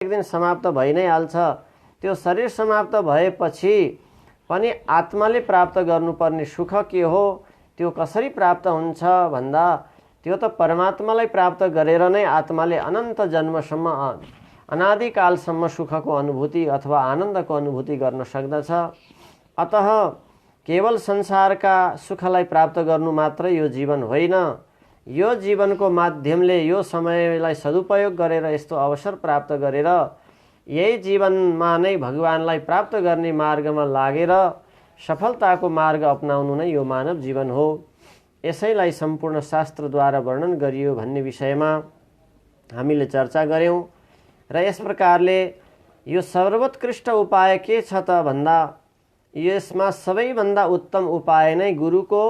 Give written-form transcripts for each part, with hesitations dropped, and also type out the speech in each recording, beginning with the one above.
एक दिन समाप्त भइ नै हाल्छ। त्यो शरीर समाप्त भएपछि पनि आत्माले प्राप्त गर्नुपर्ने सुख के हो, त्यो कसरी प्राप्त हुन्छ भन्दा त्यो त परमात्मालाई प्राप्त गरेर नै आत्माले अनन्त जन्मसम्म अनादिकालसम्म सुखको अनुभूति अथवा आनन्दको अनुभूति गर्न सक्दछ। अतः केवल संसारका सुखलाई प्राप्त गर्नु मात्र यो जीवन होइन। यो जीवनको माध्यमले यो समयलाई सदुपयोग गरेर यस्तो अवसर प्राप्त गरेर यही जीवनमा नै भगवानलाई प्राप्त गर्ने मार्गमा लागेर सफलताको मार्ग अपनाउनु नै यो मानव जीवन हो। यसैलाई सम्पूर्ण शास्त्रद्वारा वर्णन गरियो भन्ने विषयमा हामीले चर्चा गऱ्यौँ र यस प्रकारले यो सर्वोत्कृष्ट उपाय के छ त भन्दा यसमा सबैभन्दा उत्तम उपाय नै गुरुको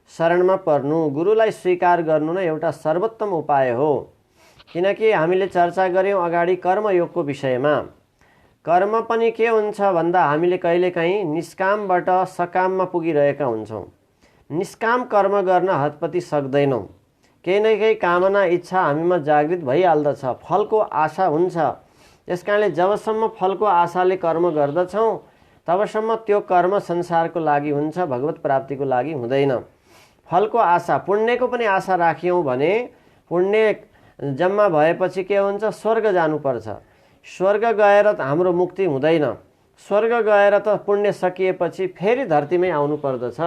शरणमा पर्नु, गुरुलाई स्वीकार गर्नु नै एउटा सर्वोत्तम उपाय हो। किनकि हामीले चर्चा गऱ्यौँ अगाडि कर्मयोगको विषयमा। कर्म पनि के हुन्छ भन्दा हामीले कहिलेकाहीँ निष्कामबाट सकाममा पुगिरहेका हुन्छौँ। निष्काम कर्म गर्न हतपति सक्दैनौँ। केही न केही कामना इच्छा हामीमा जागृत भइहाल्दछ, फलको आशा हुन्छ। त्यस कारणले जबसम्म फलको आशाले कर्म गर्दछौँ तबसम्म त्यो कर्म संसारको लागि हुन्छ, भगवत प्राप्तिको लागि हुँदैन। फलको आशा, पुण्यको पनि आशा राख्यौँ भने पुण्य जम्मा भएपछि के हुन्छ, स्वर्ग जानुपर्छ। स्वर्ग गएर त हाम्रो मुक्ति हुँदैन। स्वर्ग गएर त पुण्य सकिएपछि फेरि धरतीमै आउनु पर्दछ।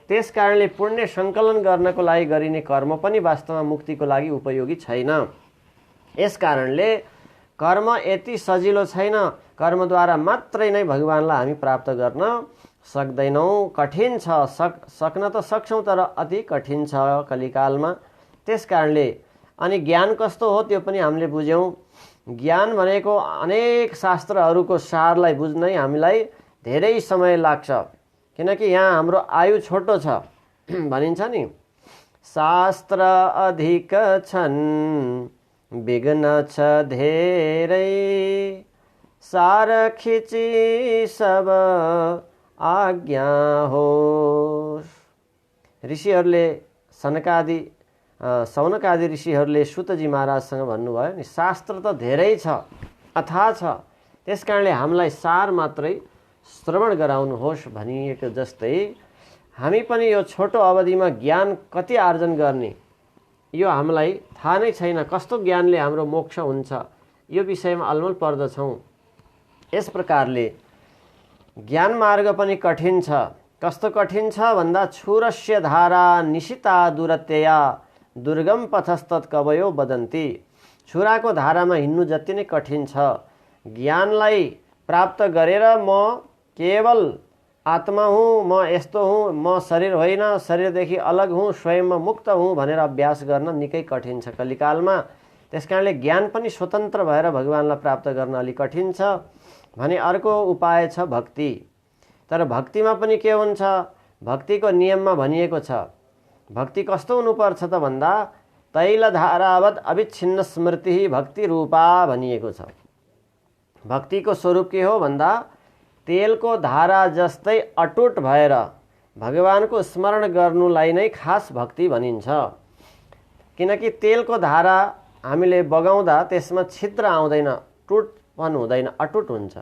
त्यस कारणले पुण्य सङ्कलन गर्नको लागि गरिने कर्म पनि वास्तवमा मुक्तिको लागि उपयोगी छैन। यस कारणले कर्म यति सजिलो छैन। कर्मद्वारा मात्रै नै भगवानलाई हामी प्राप्त गर्न सक्दैनौँ। कठिन छ, सक्न त सक्छौँ तर अति कठिन छ कलिकालमा। त्यस कारणले अनि ज्ञान कस्तो हो त्यो पनि हामीले बुझ्यौँ। ज्ञान भनेको अनेक शास्त्रहरूको सारलाई बुझ्नै हामीलाई धेरै समय लाग्छ। किनकि यहाँ हाम्रो आयु छोटो छ भनिन्छ नि, शास्त्र अधिक छन् विघ्न छ धेरै, सार खिची सब आज्ञा होस्। ऋषिहरूले सौनकादि ऋषिहरूले सुतजी महाराजसँग भन्नुभयो नि, शास्त्र त धेरै छ, अथाह छ, त्यस कारणले हामीलाई सार मात्रै श्रवण गराउनुहोस् भनिएको जस्तै हामी पनि यो छोटो अवधिमा ज्ञान कति आर्जन गर्ने यो हामीलाई थाहा नै छैन। कस्तो ज्ञानले हाम्रो मोक्ष हुन्छ यो विषयमा अलमल पर्दछौँ। यस प्रकारले ज्ञान मार्ग पनि कठिन छ। कस्तो कठिन छ भन्दा छुरस्य धारा निशिता दुरत्यया दुर्गम पथस्तत् कवयो वदन्ती। छुराको धारामा हिँड्नु जति नै कठिन छ, ज्ञानलाई प्राप्त गरेर म केवल आत्मा हुँ, म यस्तो हुँ, म शरीर होइन, शरीरदेखि अलग हुँ, स्वयंमा मुक्त हुँ भनेर अभ्यास गर्न निकै कठिन छ कलिकालमा। त्यसकारणले ज्ञान पनि स्वतन्त्र भएर भगवानलाई प्राप्त गर्न अलिक कठिन छ भने अर्को उपाय छ भक्ति। तर भक्तिमा पनि के हुन्छ, भक्तिको नियममा भनिएको छ। भक्ति कस्तो हुनुपर्छ त भन्दा तैलधारावत् अविच्छिन्न स्मृति भक्ति रूपा भनिएको छ। भक्तिको स्वरूप के हो भन्दा तेलको धारा जस्तै अटुट भएर भगवानको स्मरण गर्नुलाई नै खास भक्ति भनिन्छ। किनकि तेलको धारा हामीले बगाउँदा त्यसमा छिद्र आउँदैन, टुटपन हुँदैन, अटुट हुन्छ।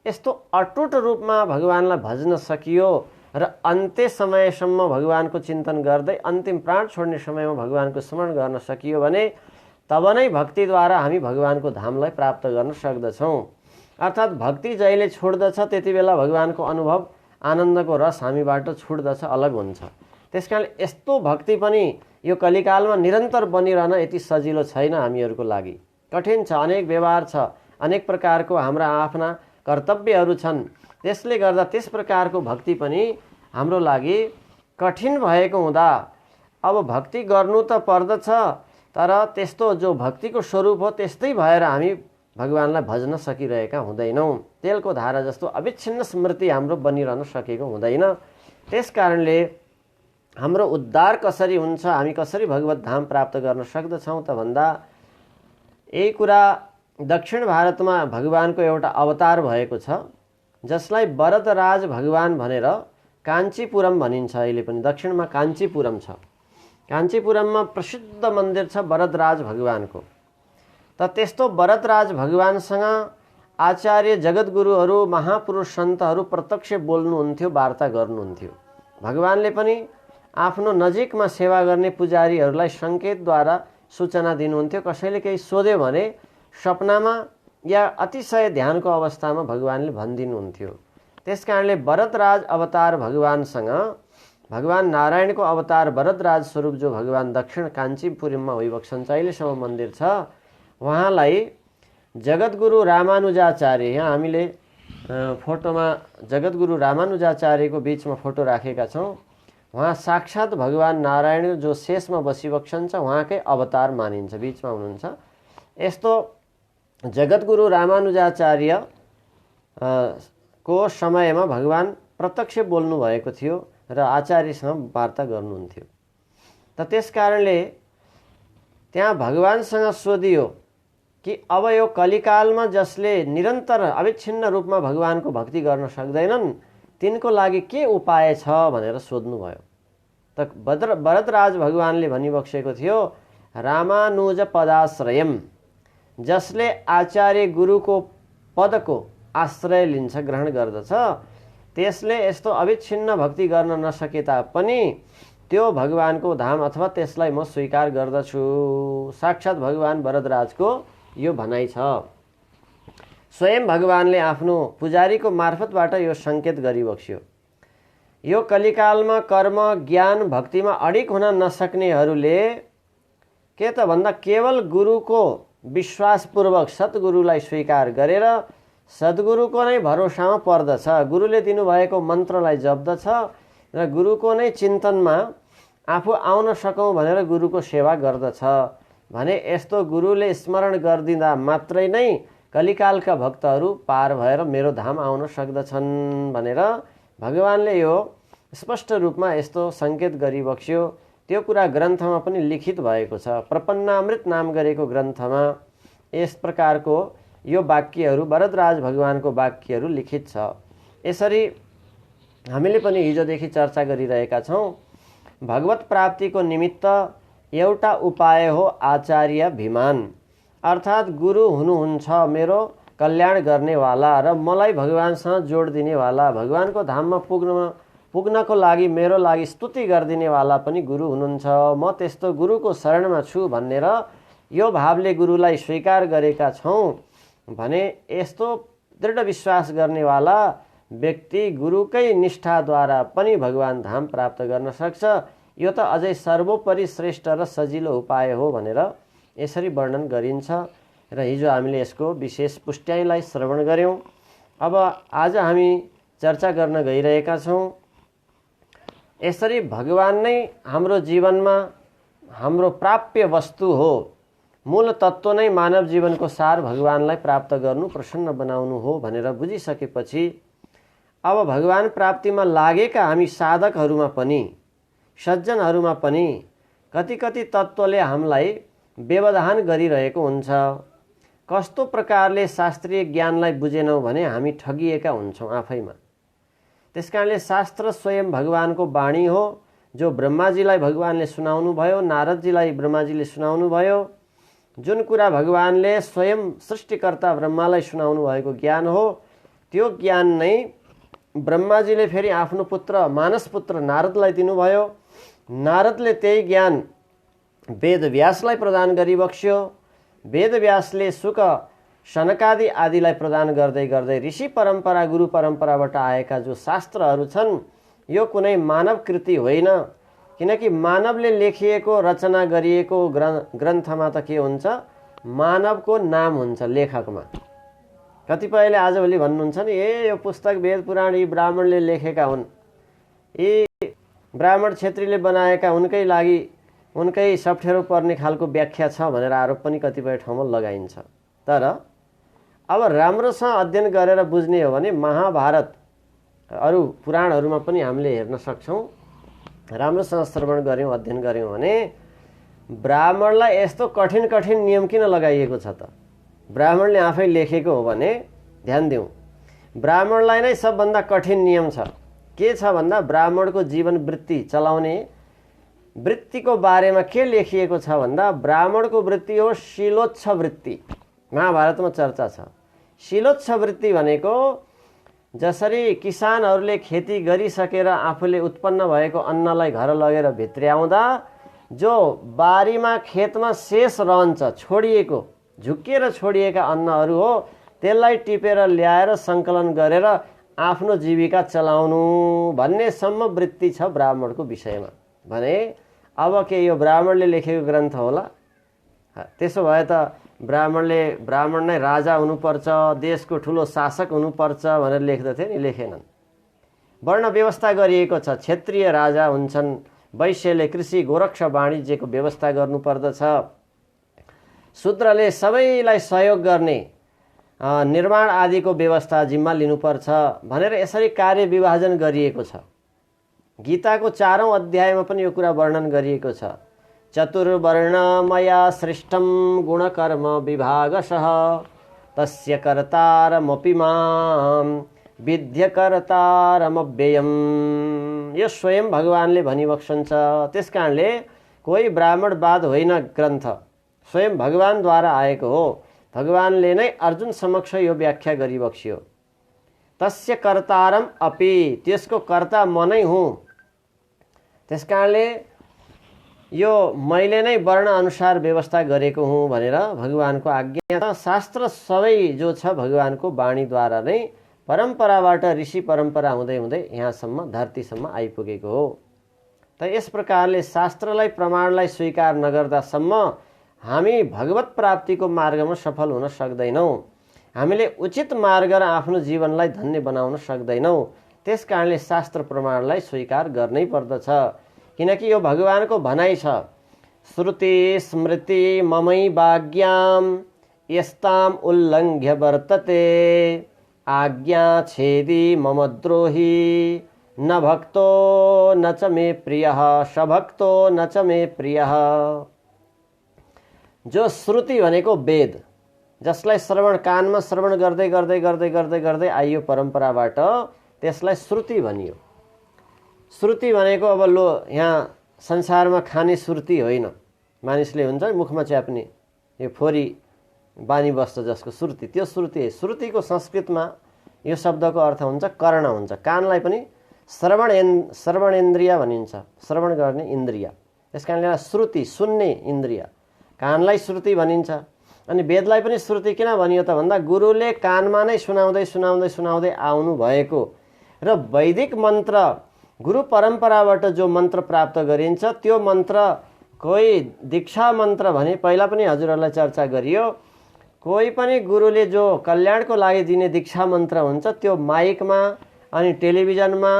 यस्तो अटुट रूपमा भगवानलाई भज्न सकियो र अन्त्य समयसम्म भगवानको चिन्तन गर्दै अन्तिम प्राण छोड्ने समयमा भगवानको स्मरण गर्न सकियो भने तब नै भक्तिद्वारा हामी भगवानको धामलाई प्राप्त गर्न सक्दछौँ। अर्थात् भक्ति जहिले छुट्दछ त्यति बेला भगवानको अनुभव आनन्दको रस हामीबाट छुट्दछ, अलग हुन्छ। त्यसकारण यस्तो भक्ति पनि यो कलिकालमा निरन्तर बनिरहन यति सजिलो छैन हामीहरूको लागि, कठिन छ। अनेक व्यवहार छ, अनेक प्रकारको हाम्रा आफ्ना कर्तव्यहरू छन्। त्यसले गर्दा त्यस प्रकारको भक्ति पनि हाम्रो लागि कठिन भएको हुँदा अब भक्ति गर्नु त पर्दछ, तर त्यस्तो जो भक्तिको स्वरूप हो त्यस्तै भएर हामी भगवानलाई भज्न सकिरहेका हुँदैनौँ। तेलको धारा जस्तो अविच्छिन्न स्मृति हाम्रो बनिरहन सकेको हुँदैन। त्यस कारणले हाम्रो उद्धार कसरी हुन्छ, हामी कसरी भगवत धाम प्राप्त गर्न सक्दछौँ त भन्दा यही कुरा दक्षिण भारतमा भगवानको एउटा अवतार भएको छ जसलाई वरदराज भगवान भनेर काञ्चीपुरम भनिन्छ। अहिले पनि दक्षिणमा काञ्चीपुरम छ। काञ्चीपुरममा प्रसिद्ध मन्दिर छ वरदराज भगवानको। त त्यस्तो भरतराज भगवानसँग आचार्य जगद्गुरुहरू महापुरुष सन्तहरू प्रत्यक्ष बोल्नुहुन्थ्यो, वार्ता गर्नुहुन्थ्यो। भगवानले पनि आफ्नो नजिकमा सेवा गर्ने पुजारीहरूलाई सङ्केतद्वारा सूचना दिनुहुन्थ्यो। कसैले केही सोध्यो भने सपनामा या अतिशय ध्यानको अवस्थामा भगवानले भनिदिनुहुन्थ्यो। त्यस कारणले भरतराज अवतार भगवानसँग भगवान नारायणको अवतार भरतराज स्वरूप जो भगवान दक्षिण काञ्चीपुरममा होइबक्छन्, अहिलेसम्म मन्दिर छ, उहाँलाई जगद्गुरु रामानुजाचार्य, यहाँ हामीले फोटोमा जगद्गुरु रामानुजाचार्यको बिचमा फोटो राखेका छौँ। उहाँ साक्षात् भगवान नारायण जो शेषमा बसिबक्छन् उहाँकै अवतार मानिन्छ, बिचमा हुनुहुन्छ। यस्तो जगद्गुरु रामानुजाचार्य को समयमा भगवान प्रत्यक्ष बोल्नु भएको थियो र आचार्यसँग वार्ता गर्नुहुन्थ्यो। त त्यस कारणले त्यहाँ भगवानसँग सोधियो कि अब यो कलिकालमा जसले निरन्तर अविच्छिन्न रूपमा भगवानको भक्ति गर्न सक्दैनन् तिनको लागि के उपाय छ भनेर सोध्नुभयो। त भरतराज भगवानले भनिबक्सेको थियो, रामानुज पदाश्रयम, जसले आचार्य गुरुको पदको आश्रय लिन्छ, ग्रहण गर्दछ, त्यसले यस्तो अविच्छिन्न भक्ति गर्न नसके तापनि त्यो भगवानको धाम अथवा त्यसलाई म स्वीकार गर्दछु। साक्षात् भगवान भरतराजको यो भनाइ छ। स्वयं भगवानले आफ्नो पुजारीको मार्फतबाट यो सङ्केत गरिबक्स्यो। यो कलिकालमा कर्म ज्ञान भक्तिमा अडिक हुन नसक्नेहरूले के त भन्दा केवल गुरुको विश्वासपूर्वक सद्गुरुलाई स्वीकार गरेर सद्गुरुको नै भरोसामा पर्दछ, गुरुले दिनुभएको मन्त्रलाई जप्दछ र गुरुको नै चिन्तनमा आफू आउन सकौँ भनेर गुरुको सेवा गर्दछ भने यस्तो गुरुले स्मरण गरिदिँदा मात्रै नै कलिकालका भक्तहरू पार भएर मेरो धाम आउन सक्दछन् भनेर भगवानले यो स्पष्ट रूपमा यस्तो सङ्केत गरिबक्स्यो। त्यो कुरा ग्रन्थमा पनि लिखित भएको छ। प्रपन्नामृत नाम गरेको ग्रन्थमा यस प्रकारको यो वाक्यहरू भरतराज भगवानको वाक्यहरू लिखित छ। यसरी हामीले पनि हिजोदेखि चर्चा गरिरहेका छौँ। भगवत प्राप्तिको निमित्त एउटा उपाय हो आचार्य भिमान, अर्थात् गुरु हुनुहुन्छ मेरो कल्याण गर्नेवाला र मलाई भगवानसँग जोड दिनेवाला, भगवानको धाममा पुग्नको लागि मेरो लागि स्तुति गरिदिनेवाला पनि गुरु हुनुहुन्छ। म त्यस्तो गुरुको शरणमा छु भनेर यो भावले गुरुलाई स्वीकार गरेका छौँ भने यस्तो दृढ विश्वास गर्नेवाला व्यक्ति गुरुकै निष्ठाद्वारा पनि भगवान धाम प्राप्त गर्न सक्छ। यो त अझै सर्वोपरि श्रेष्ठ र सजिलो उपाय हो भनेर यसरी वर्णन गरिन्छ र हिजो हामीले यसको विशेष पुष्ट्याइलाई श्रवण गऱ्यौँ। अब आज हामी चर्चा गर्न गइरहेका छौँ। यसरी भगवान नै हाम्रो जीवनमा हाम्रो प्राप्य वस्तु हो, मूल तत्त्व नै मानव जीवनको सार भगवानलाई प्राप्त गर्नु, प्रसन्न बनाउनु हो भनेर बुझिसकेपछि अब भगवान प्राप्तिमा लागेका हामी साधकहरूमा पनि सज्जनहरूमा पनि कति कति तत्त्वले हामीलाई व्यवधान गरिरहेको हुन्छ। कस्तो प्रकारले शास्त्रीय ज्ञानलाई बुझेनौँ भने हामी ठगिएका हुन्छौँ आफैमा। त्यसकारणले शास्त्र स्वयं भगवानको वाणी हो, जो ब्रह्माजीलाई भगवानले सुनाउनु भयो, नारदजीलाई ब्रह्माजीले सुनाउनु भयो। जुन कुरा भगवानले स्वयं सृष्टिकर्ता ब्रह्मालाई सुनाउनु भएको ज्ञान हो, त्यो ज्ञान नै ब्रह्माजीले फेरि आफ्नो पुत्र मानस पुत्र नारदलाई दिनुभयो। नारदले त्यही ज्ञान वेदव्यासलाई प्रदान गरिबक्स्यो। वेदव्यासले शुक सनकादि आदिलाई प्रदान गर्दै गर्दै ऋषि परम्परा गुरु परम्पराबाट आएका जो शास्त्रहरू छन् यो कुनै मानव कृति होइन, किनकि मानवले लेखिएको रचना गरिएको ग्रन्थमा त के हुन्छ, मानवको नाम हुन्छ लेखकमा। कतिपयले आजभोलि भन्नुहुन्छ नि, यो पुस्तक वेद पुराण यी ब्राह्मणले लेखेका हुन्, यी ब्राह्मण क्षेत्रीले बनाएका उनकै लागि उनकै सप्ठेरो पर्ने खालको व्याख्या छ भनेर आरोप पनि कतिपय ठाउँमा लगाइन्छ। तर अब राम्रोसँग अध्ययन गरेर बुझ्ने हो भने महाभारत अरू पुराणहरूमा पनि हामीले हेर्न सक्छौँ। राम्रोसँग श्रवण गऱ्यौँ अध्ययन गऱ्यौँ भने ब्राह्मणलाई यस्तो कठिन कठिन नियम किन लगाइएको छ त? ब्राह्मणले आफै लेखेको हो भने ध्यान दिउँ, ब्राह्मणलाई नै सबभन्दा कठिन नियम छ। के छ भन्दा ब्राह्मणको जीवन वृत्ति चलाउने वृत्तिको बारेमा के लेखिएको छ भन्दा ब्राह्मणको वृत्ति हो शीलोच्छ वृत्ति। महाभारतमा चर्चा छ। शीलोच्छ वृत्ति भनेको जसरी किसानहरूले खेती गरिसकेर आफूले उत्पन्न भएको अन्नलाई घर लगेर भित्र्याउँदा जो बारीमा खेतमा शेष रहन्छ, छोडिएको झुक्किएर छोडिएका अन्नहरू हो, त्यसलाई टिपेर ल्याएर सङ्कलन गरेर आफ्नो जीविका चलाउनु भन्नेसम्म वृत्ति छ ब्राह्मणको विषयमा। भने अब के यो ब्राह्मणले लेखेको ग्रन्थ होला? त्यसो भए त ब्राह्मण नै राजा हुनुपर्छ, देशको ठुलो शासक हुनुपर्छ भनेर लेख्दथे नि, लेखेनन्। वर्ण व्यवस्था गरिएको छ। क्षेत्रीय राजा हुन्छन्, वैश्यले कृषि गोरक्ष वाणिज्यको व्यवस्था गर्नुपर्दछ, शूद्रले सबैलाई सहयोग गर्ने निर्माण आदिको व्यवस्था जिम्मा लिनुपर्छ भनेर यसरी कार्य विभाजन गरिएको छ। गीताको 4औं अध्यायमा पनि यो कुरा वर्णन गरिएको छ। चतुर्वर्णमया सृष्टं गुणकर्म विभागशः तस्य कर्तारमपि मां विद्यकर्तारमव्ययम्। यो स्वयं भगवानले भनिबक्सन्छ। त्यसकारणले कोही ब्राह्मणवाद होइन, ग्रन्थ स्वयं भगवानद्वारा आएको हो। भगवानले नै अर्जुन समक्ष यो व्याख्या गरिबक्स्यो। तस्य कर्तारम अपि, त्यसको कर्ता म नै हुँ। त्यसकारणले यो मैले नै वर्ण अनुसार व्यवस्था गरेको हुँ भनेर भगवानको आज्ञा। शास्त्र सबै जो छ भगवानको वाणीद्वारा नै परम्पराबाट ऋषि परम्परा हुँदै हुँदै यहाँसम्म धरतीसम्म आइपुगेको हो। त यस प्रकारले शास्त्रलाई प्रमाणलाई स्वीकार नगर्दासम्म हामी भगवत प्राप्तिको मार्गमा सफल हुन सक्दैनौँ। हामीले उचित मार्ग र आफ्नो जीवनलाई धन्य बनाउन सक्दैनौँ। त्यसकारणले शास्त्र प्रमाणलाई स्वीकार गर्नै पर्दछ। किनकि यो भगवानको भनाइ छ, श्रुति स्मृति ममै वाग्याम यस्ताम उल्लङ्घ्य वर्तते आज्ञा छेदी मम द्रोही न भक्तो न च मे प्रियः सभक्तो न च मे प्रियः। जो श्रुति भनेको वेद, जसलाई श्रवण कानमा श्रवण गर्दै गर्दै गर्दै गर्दै गर्दै आइयो परम्पराबाट, त्यसलाई श्रुति भनियो। श्रुति भनेको अब लो यहाँ संसारमा खाने श्रुति होइन, मानिसले हुन्छ मुखमा च्याप्ने यो फोरी बानी बस्छ जसको श्रुति, त्यो श्रुति है। श्रुतिको संस्कृतमा यो शब्दको अर्थ हुन्छ कर्ण हुन्छ। कानलाई पनि श्रवणेन्द्रिय भनिन्छ, श्रवण गर्ने इन्द्रिय। त्यस कारणले श्रुति सुन्ने इन्द्रिय, कानलाई श्रुति भनिन्छ। अनि वेदलाई पनि श्रुति किन भनियो त भन्दा गुरुले कानमा नै सुनाउँदै सुनाउँदै सुनाउँदै आउनु भएको र वैदिक मन्त्र गुरु परम्पराबाट जो मन्त्र प्राप्त गरिन्छ त्यो मन्त्र कोही दीक्षा मन्त्र भने पहिला पनि हजुरहरूलाई चर्चा गरियो। कोही पनि गुरुले जो कल्याणको लागि दिने दीक्षा मन्त्र हुन्छ त्यो माइकमा अनि टेलिभिजनमा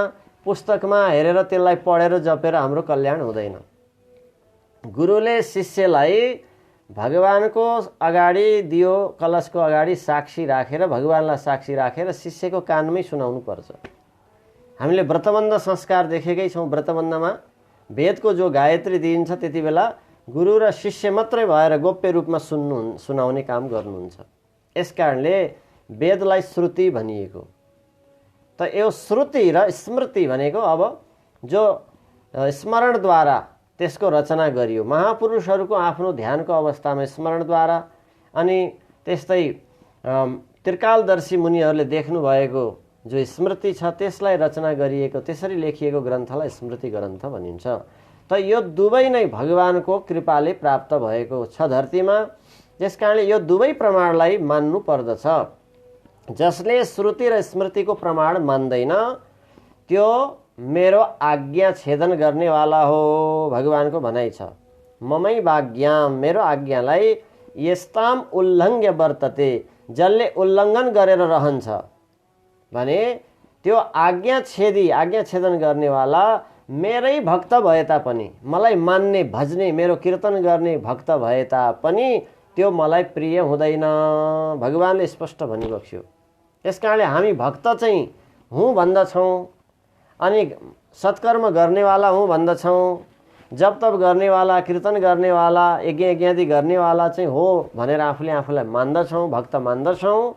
पुस्तकमा हेरेर त्यसलाई पढेर जपेर हाम्रो कल्याण हुँदैन। गुरुले शिष्यलाई भगवानको अगाडि दियो कलशको अगाडि साक्षी राखेर, भगवानलाई साक्षी राखेर शिष्यको कानमै सुनाउनु पर्छ। हामीले व्रतबन्ध संस्कार देखेकै छौँ। व्रतबन्धमा वेदको जो गायत्री दिइन्छ त्यति बेला गुरु र शिष्य मात्रै भएर गोप्य रूपमा सुनाउने काम गर्नुहुन्छ। यसकारणले वेदलाई श्रुति भनिएको। त यो श्रुति र स्मृति भनेको अब जो स्मरणद्वारा त्यसको रचना गरियो, महापुरुषहरूको आफ्नो ध्यानको अवस्थामा स्मरणद्वारा, अनि त्यस्तै त्रिकालदर्शी मुनिहरूले देख्नुभएको जो स्मृति छ त्यसलाई रचना गरिएको, त्यसरी लेखिएको ग्रन्थलाई स्मृति ग्रन्थ भनिन्छ। त यो दुवै नै भगवानको कृपाले प्राप्त भएको छ धरतीमा। त्यसकारणले यो दुवै प्रमाणलाई मान्नु पर्दछ। जसले श्रुति र स्मृतिको प्रमाण मान्दैन त्यो मेरो आज्ञा छेदन गर्नेवाला हो, भगवानको भनाइ छ। ममै वाग्याम, मेरो आज्ञालाई यस्ताम उल्लङ्घ्य वर्तते, जसले उल्लङ्घन गरेर रहन्छ भने त्यो आज्ञा छेदन गर्नेवाला मेरै भक्त भए तापनि, मलाई मान्ने भज्ने मेरो कीर्तन गर्ने भक्त भए तापनि त्यो मलाई प्रिय हुँदैन, भगवानले स्पष्ट भनिबक्स्यो। त्यसकारणले हामी भक्त चाहिँ हुँ भन्दछौँ, अनि सत्कर्म गर्नेवाला हुँ भन्दछौँ, जप तप गर्नेवाला, कीर्तन गर्नेवाला, यज्ञ यज्ञादि गर्नेवाला चाहिँ हो भनेर आफूलाई मान्दछौँ, भक्त मान्दछौँ।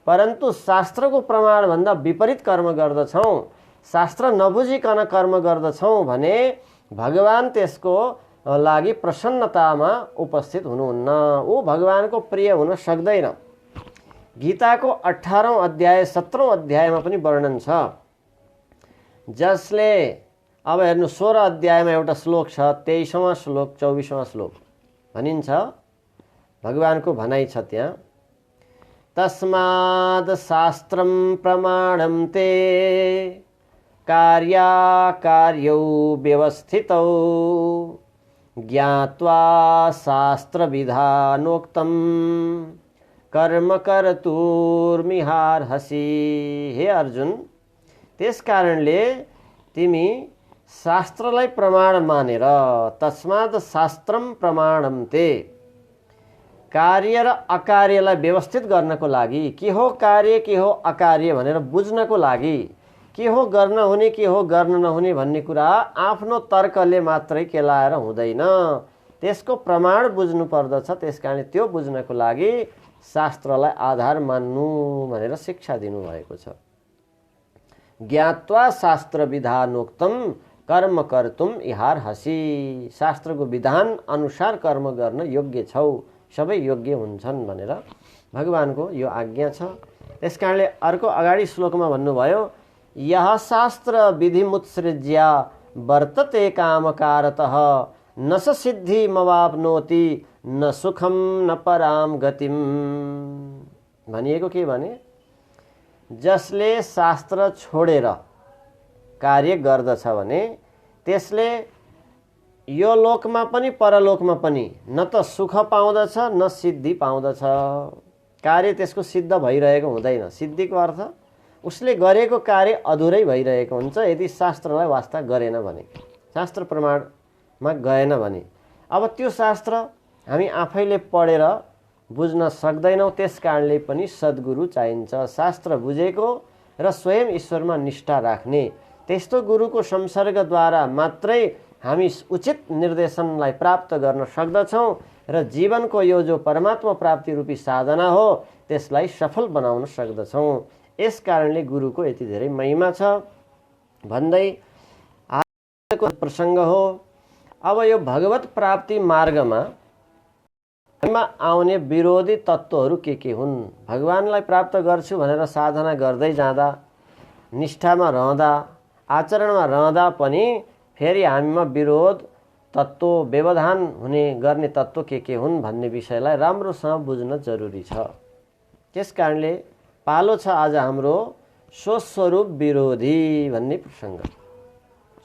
परन्तु शास्त्रको प्रमाणभन्दा विपरीत कर्म गर्दछौँ, शास्त्र नबुझिकन कर्म गर्दछौँ भने भगवान त्यसको लागि प्रसन्नतामा उपस्थित हुनुहुन्न, ऊ भगवानको प्रिय हुन सक्दैन। गीताको 18औं अध्याय 17औं अध्यायमा पनि वर्णन छ। जसले अब हेर्नु 16 अध्यायमा एउटा श्लोक छ, 23औं श्लोक 24औं श्लोक भनिन्छ, भगवानको भनाइ छ त्यहाँ, तस्माद् शास्त्रं प्रमाणं ते कार्याकार्यौ व्यवस्थितौ ज्ञात्वा शास्त्रविधानोक्तं कर्म कर्तुर्मिहार्हसि। हे अर्जुन, त्यस कारणले तिमी शास्त्रलाई प्रमाण मानेर, तस्मात् शास्त्रम प्रमाणम ते, कार्य र अकार्यलाई व्यवस्थित गर्नको लागि, के हो कार्य के हो अकार्य भनेर बुझ्नको लागि, के हो गर्न हुने के हो गर्न नहुने भन्ने कुरा आफ्नो तर्कले मात्रै केलाएर हुँदैन, त्यसको प्रमाण बुझ्नु पर्दछ। त्यसकारण त्यो बुझ्नको लागि शास्त्रलाई आधार मान्नु भनेर शिक्षा दिनुभएको छ। ज्ञात्वा शास्त्र विधानोक्तम कर्म कर्तुम इहार्हसि, शास्त्रको विधान अनुसार कर्म गर्न योग्य छौ, सबै योग्य हुन्छन् भनेर भगवानको यो आज्ञा छ। त्यसकारणले अर्को अगाडि श्लोकमा भन्नुभयो, यह शास्त्र विधिमुत्सृज्य वर्तते कामकारतः न स सिद्धिमवाप्नोति न सुखम न पराम गतिम। भनिएको के भने, जसले शास्त्र छोडेर कार्य गर्दछ भने त्यसले यो लोकमा पनि परलोकमा पनि न त सुख पाउँदछ न सिद्धि पाउँदछ। कार्य त्यसको सिद्ध भइरहेको हुँदैन। सिद्धिको अर्थ उसले गरेको कार्य अधुरै भइरहेको हुन्छ यदि शास्त्रलाई वास्ता गरेन भने, शास्त्र प्रमाणमा गएन भने। अब त्यो शास्त्र हामी आफैले पढेर बुझ्न सक्दैनौँ, त्यस कारणले पनि सद्गुरु चाहिन्छ। शास्त्र बुझेको र स्वयं ईश्वरमा निष्ठा राख्ने त्यस्तो गुरुको संसर्गद्वारा मात्रै हामी उचित निर्देशनलाई प्राप्त गर्न सक्दछौँ र जीवनको यो जो परमात्मा प्राप्ति रूपी साधना हो त्यसलाई सफल बनाउन सक्दछौँ। यस कारणले गुरुको यति धेरै महिमा छ भन्दै आजको प्रसङ्ग हो। अब यो भगवत प्राप्ति मार्गमा आउने विरोधी तत्त्वहरू के हुन्? भगवानलाई प्राप्त गर्छु भनेर साधना गर्दै जाँदा, निष्ठामा रहँदा, आचरणमा रहँदा पनि फेरि हामीमा विरोध तत्त्व, व्यवधान हुने गर्ने तत्त्व के हुन् भन्ने विषयलाई राम्रोसँग बुझ्न जरुरी छ। त्यस कारणले पालो छ आज हाम्रो स्वस्वरूप विरोधी भन्ने प्रसङ्ग।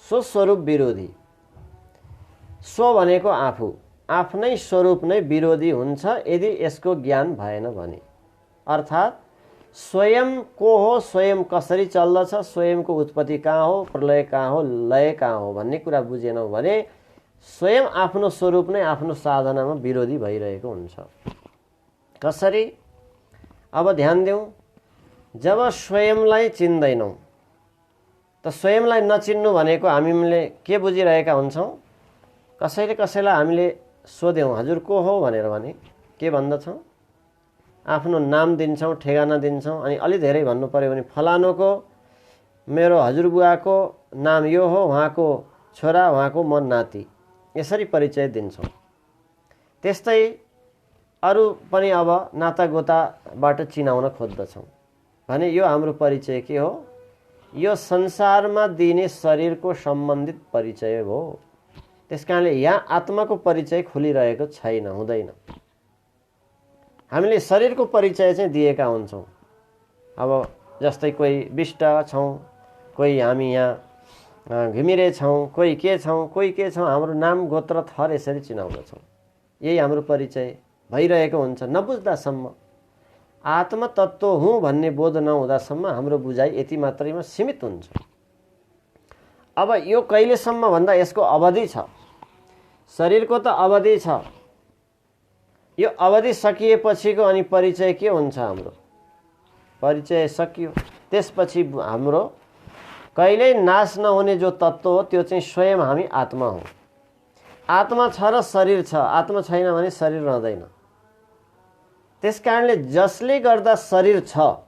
स्वस्वरूप विरोधी, स्व भनेको आफू, आफ्नै स्वरूप नै विरोधी हुन्छ यदि यसको ज्ञान भएन भने। अर्थात् स्वयं को हो, स्वयं कसरी चल्दछ, स्वयंको उत्पत्ति कहाँ हो, प्रलय कहाँ हो, लय कहाँ हो भन्ने कुरा बुझेनौँ भने स्वयं आफ्नो स्वरूप नै आफ्नो साधनामा विरोधी भइरहेको हुन्छ। कसरी? अब ध्यान देऊ। जब स्वयंलाई चिन्दैनौँ त स्वयंलाई नचिन्नु भनेको हामीले के बुझिरहेका हुन्छौँ? कसैले कसैलाई हामीले सोध्यौँ हजुर को हो भनेर भने के भन्दछौँ? आफ्नो नाम दिन्छौँ, ठेगाना दिन्छौँ, अनि अलि धेरै भन्नु पर्यो भने फलानुको मेरो हजुरबुवाको नाम यो हो, उहाँको छोरा, उहाँको म नाति, यसरी परिचय दिन्छौँ। त्यस्तै अरू पनि अब नातागोताबाट चिनाउन खोज्दछौँ भने यो हाम्रो परिचय के हो? यो संसारमा दिने शरीरको सम्बन्धित परिचय हो। त्यसकारणले यहाँ आत्माको परिचय खुलिरहेको छैन, हुँदैन। हामीले शरीरको परिचय चाहिँ दिएका हुन्छौँ। अब जस्तै कोही विष्ट छौँ, कोही हामी यहाँ घिमिरे छौँ, कोही के छौँ, कोही के छौँ, हाम्रो नाम गोत्र थर यसरी चिनाउँदछौँ। यही हाम्रो परिचय भइरहेको हुन्छ नबुझ्दासम्म। आत्म तत्त्व हुँ भन्ने बोध नहुँदासम्म हाम्रो बुझाइ यति मात्रैमा सीमित हुन्छ। अब यो कहिलेसम्म भन्दा यसको अवधि छ। शरीरको त अवधि छ। यो अवधि सकिएपछिको अनि परिचय के हुन्छ? हाम्रो परिचय सकियो, त्यसपछि हाम्रो कहिल्यै नाश नहुने जो तत्त्व हो त्यो चाहिँ स्वयं हामी आत्मा हौँ। आत्मा छ र शरीर छ, आत्मा छैन भने शरीर रहँदैन। त्यसकारणले जसले गर्दा शरीर छ,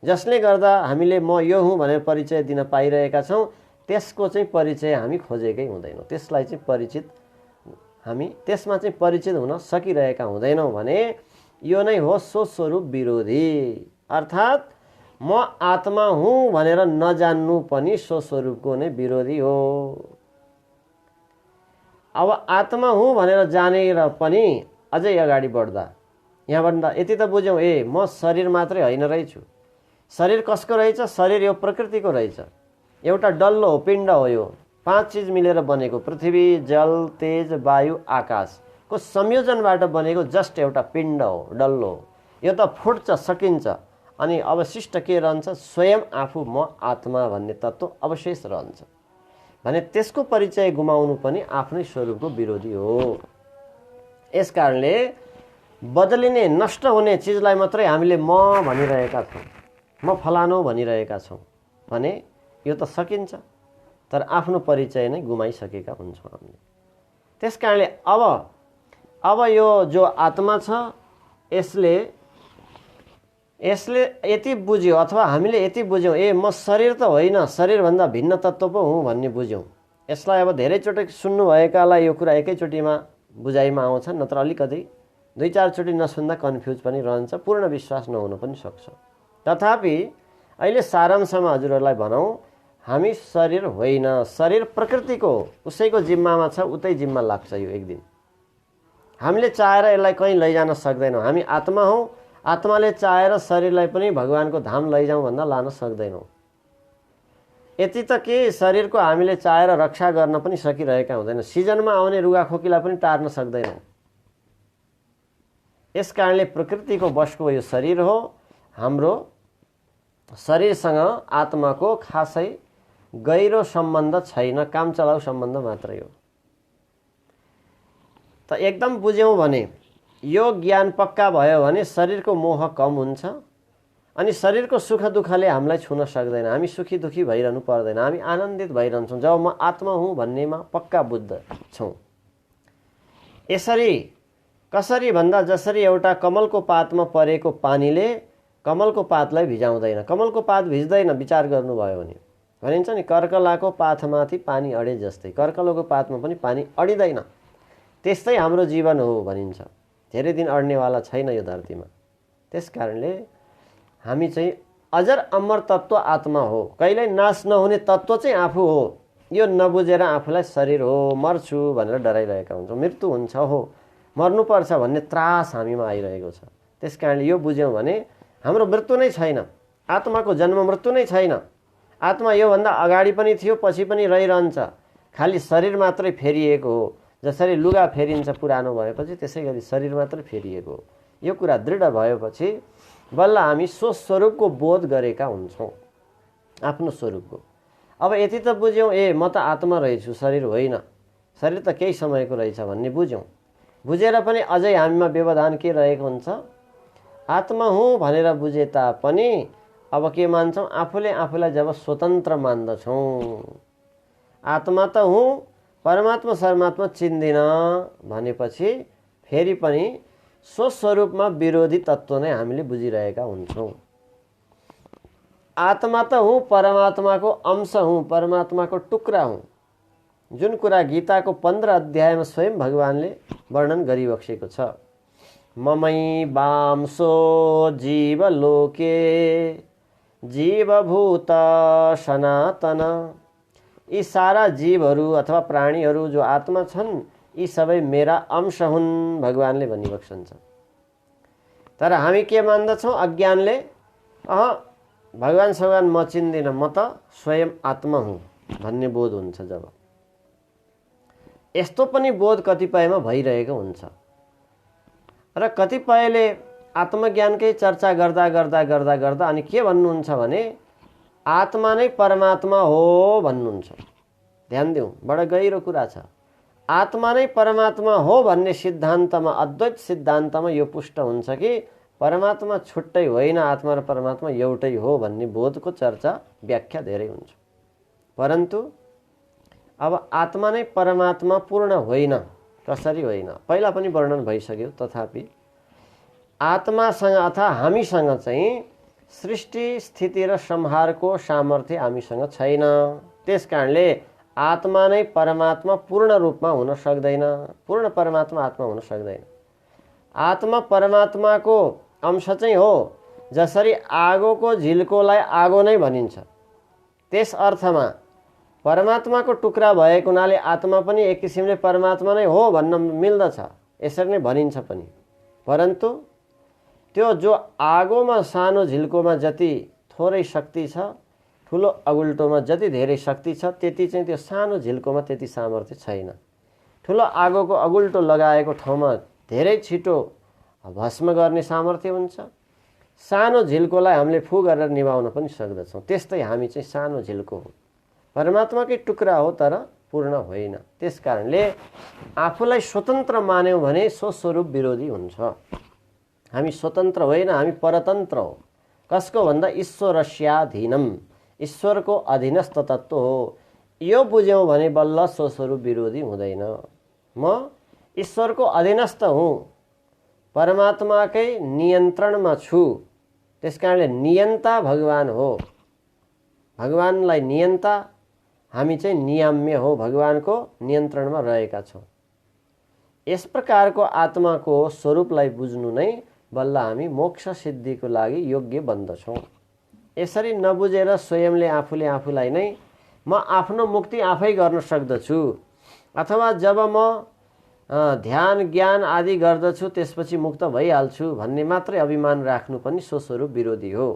जसले गर्दा हामीले म यो हुँ भनेर परिचय दिन पाइरहेका छौँ, त्यसको चाहिँ परिचय हामी खोजेकै हुँदैनौँ, त्यसलाई चाहिँ हामी त्यसमा चाहिँ परिचित हुन सकिरहेका हुँदैनौँ भने यो नै हो स्वस्वरूप विरोधी। अर्थात् म आत्मा हुँ भनेर नजान्नु पनि स्वस्वरूपको नै विरोधी हो। अब आत्मा हुँ भनेर जानेर पनि अझै अगाडि बढ्दा यहाँभन्दा यति त बुझ्यौँ, म शरीर मात्रै होइन रहेछु। शरीर कसको रहेछ? शरीर यो प्रकृतिको रहेछ, एउटा डल्लो हो, पिण्ड हो। यो 5 चिज मिलेर बनेको, पृथ्वी, जल, तेज, वायु, आकाशको संयोजनबाट बनेको जस्ट एउटा पिण्ड हो, डल्लो हो। यो त फुट्छ, सकिन्छ, अनि अवशिष्ट के रहन्छ? स्वयं आफू म आत्मा भन्ने तत्त्व अवशेष रहन्छ भने त्यसको परिचय गुमाउनु पनि आफ्नै स्वरूपको विरोधी हो। यसकारणले बदलिने, नष्ट हुने चिजलाई मात्रै हामीले म भनिरहेका छौँ, म फलानो भनिरहेका छौँ भने यो त सकिन्छ, तर आफ्नो परिचय नै गुमाइसकेका हुन्छौँ हामीले। त्यसकारणले अब यो जो आत्मा छ यसले यति बुझ्यो अथवा हामीले यति बुझ्यौँ, म शरीर त होइन, शरीरभन्दा भिन्न तत्त्व पो हुँ भन्ने बुझ्यौँ। यसलाई अब धेरैचोटि सुन्नुभएकालाई यो कुरा एकैचोटिमा बुझाइमा आउँछ, नत्र अलिकति 2-4 चोटि नसुन्दा कन्फ्युज पनि रहन्छ, पूर्ण विश्वास नहुन पनि सक्छ। तथापि अहिले सारांशमा हजुरहरूलाई भनौँ, हामी शरीर होइन, शरीर प्रकृतिको उसैको जिम्मामा छ, उतै जिम्मा लाग्छ यो एक दिन। हामीले चाहेर यसलाई कहीँ लैजान सक्दैनौँ। हामी आत्मा हौँ, आत्माले चाहेर शरीरलाई पनि भगवानको धाम लैजाउँ भन्दा लान सक्दैनौँ। यति त के, शरीरको हामीले चाहेर रक्षा गर्न पनि सकिरहेका हुँदैन, सिजनमा आउने रुगाखोकीलाई पनि टार्न सक्दैनौँ। यस कारणले प्रकृतिको वशको यो शरीर हो। हाम्रो शरीरसँग आत्माको खासै गहिरो सम्बन्ध छैन, काम चलाउ सम्बन्ध मात्रै हो। त एकदम बुझ्यौँ भने, यो ज्ञान पक्का भयो भने शरीरको मोह कम हुन्छ अनि शरीरको सुख दुःखले हामीलाई छुन सक्दैन। हामी सुखी दुखी भइरहनु पर्दैन, हामी आनन्दित भइरहन्छौँ जब म आत्मा हुँ भन्नेमा पक्का बुद्ध छौँ। यसरी कसरी भन्दा जसरी एउटा कमलको पातमा परेको पानीले कमलको पातलाई भिजाउँदैन, कमलको पात भिज्दैन, विचार गर्नुभयो भने। भनिन्छ नि, कर्कलाको पातमाथि पानी अडे जस्तै कर्कलोको पातमा पनि पानी अडिँदैन। त्यस्तै हाम्रो जीवन हो भनिन्छ, धेरै दिन अड्नेवाला छैन यो धरतीमा। त्यस कारणले हामी चाहिँ अजर अमर तत्त्व आत्मा हो, कहिल्यै नाश नहुने तत्त्व चाहिँ आफू हो। यो नबुझेर आफूलाई शरीर हो, मर्छु भनेर डराइरहेका हुन्छौँ, मृत्यु हुन्छ हो, मर्नुपर्छ भन्ने त्रास हामीमा आइरहेको छ। त्यस कारणले यो बुझ्यौँ भने हाम्रो मृत्यु नै छैन, आत्माको जन्म मृत्यु नै छैन। आत्मा योभन्दा अगाडि पनि थियो, पछि पनि रहिरहन्छ, खालि शरीर मात्रै फेरिएको हो। जसरी लुगा फेरिन्छ पुरानो भएपछि, त्यसै गरी शरीर मात्रै फेरिएको हो। यो कुरा दृढ भएपछि बल्ल हामी स्वस्वरूपको बोध गरेका हुन्छौँ, आफ्नो स्वरूपको। अब यति त बुझ्यौँ, म त आत्मा रहेछु, शरीर होइन, शरीर त केही समयको रहेछ भन्ने बुझ्यौँ। बुझेर पनि अझै हामीमा व्यवधान के रहेको हुन्छ? आत्मा हुँ भनेर बुझे तापनि अब के मान्छौँ? आफूले आफूलाई जब स्वतन्त्र मान्दछौँ, आत्मा त हुँ, परमात्मा परमात्मा चिन्दिन भनेपछि फेरि पनि स्वस्वरूपमा विरोधी तत्त्व नै हामीले बुझिरहेका हुन्छौँ। आत्मा त हुँ, परमात्माको अंश हुँ, परमात्माको टुक्रा हुँ, जुन कुरा गीताको 15 अध्यायमा स्वयं भगवानले वर्णन गरिबक्सेको छ। ममै वांसो जीवलोके जीवभूत सनातन। यी सारा जीवहरू अथवा प्राणीहरू जो आत्मा छन्, यी सबै मेरा अंश हुन् भगवानले भनिबक्सन्छ। तर हामी के मान्दछौँ? अज्ञानले भगवान सगवान म चिन्दिनँ, म त स्वयं आत्मा हुँ भन्ने बोध हुन्छ। जब यस्तो पनि बोध कतिपयमा भइरहेको हुन्छ र कतिपयले आत्मज्ञानकै चर्चा गर्दा गर्दा गर्दा गर्दा अनि के भन्नुहुन्छ भने आत्मा नै परमात्मा हो भन्नुहुन्छ। ध्यान दिउँ, बडा गहिरो कुरा छ। आत्मा नै परमात्मा हो भन्ने सिद्धान्तमा, अद्वैत सिद्धान्तमा यो पुष्ट हुन्छ कि परमात्मा छुट्टै होइन, आत्मा र परमात्मा एउटै हो भन्ने बोधको चर्चा व्याख्या धेरै हुन्छ। परन्तु अब आत्मा नै परमात्मा पूर्ण होइन, कसरी होइन पहिला पनि वर्णन भइसक्यो। तथापि आत्मासँग अथवा हामीसँग चाहिँ सृष्टि स्थिति र संहारको सामर्थ्य हामीसँग छैन। त्यस कारणले आत्मा नै परमात्मा पूर्ण रूपमा हुन सक्दैन, पूर्ण परमात्मा आत्मा हुन सक्दैन। आत्मा परमात्माको अंश चाहिँ हो। जसरी आगोको झिल्कोलाई आगो नै भनिन्छ, त्यस अर्थमा परमात्माको टुक्रा भएको हुनाले आत्मा पनि एक किसिमले परमात्मा नै हो भन्न मिल्दछ, यसरी नै भनिन्छ पनि। परन्तु त्यो जो आगोमा सानो झिल्कोमा जति थोरै शक्ति छ, ठुलो अगुल्टोमा जति धेरै शक्ति छ, त्यति चाहिँ त्यो सानो झिल्कोमा त्यति सामर्थ्य छैन। ठुलो आगोको अगुल्टो लगाएको ठाउँमा धेरै छिटो भस्म गर्ने सामर्थ्य हुन्छ। सानो झिल्कोलाई हामीले फु गरेर निभाउन पनि सक्दछौँ। त्यस्तै हामी चाहिँ सानो झिल्को हो, परमात्माकै टुक्रा हो, तर पूर्ण होइन। त्यस कारणले आफूलाई स्वतन्त्र मान्यौँ भने स्वस्वरूप विरोधी हुन्छ। हामी स्वतन्त्र होइन, हामी परतन्त्र हो। कसको भन्दा ईश्वरस्याधीनम, ईश्वरको अधीनस्थ तत्त्व हो। यो बुझ्यौँ भने बल्ल स्वस्वरूप विरोधी हुँदैन। म ईश्वरको अधीनस्थ हुँ, परमात्माकै नियन्त्रणमा छु। त्यसकारणले नियन्ता भगवान हो। भगवानलाई नियन्ता, हामी चाहिँ नियाम्य हो, भगवानको नियन्त्रणमा रहेका छौँ। यस प्रकारको आत्माको स्वरूपलाई बुझ्नु नै बल्ल हामी मोक्ष सिद्धिको लागि योग्य बन्दछौँ। यसरी नबुझेर स्वयंले आफूले आफूलाई नै म आफ्नो मुक्ति आफै गर्न सक्दछु, अथवा जब म ध्यान ज्ञान आदि गर्दछु त्यसपछि मुक्त भइहाल्छु भन्ने मात्रै अभिमान राख्नु पनि स्वस्वरूप विरोधी हो।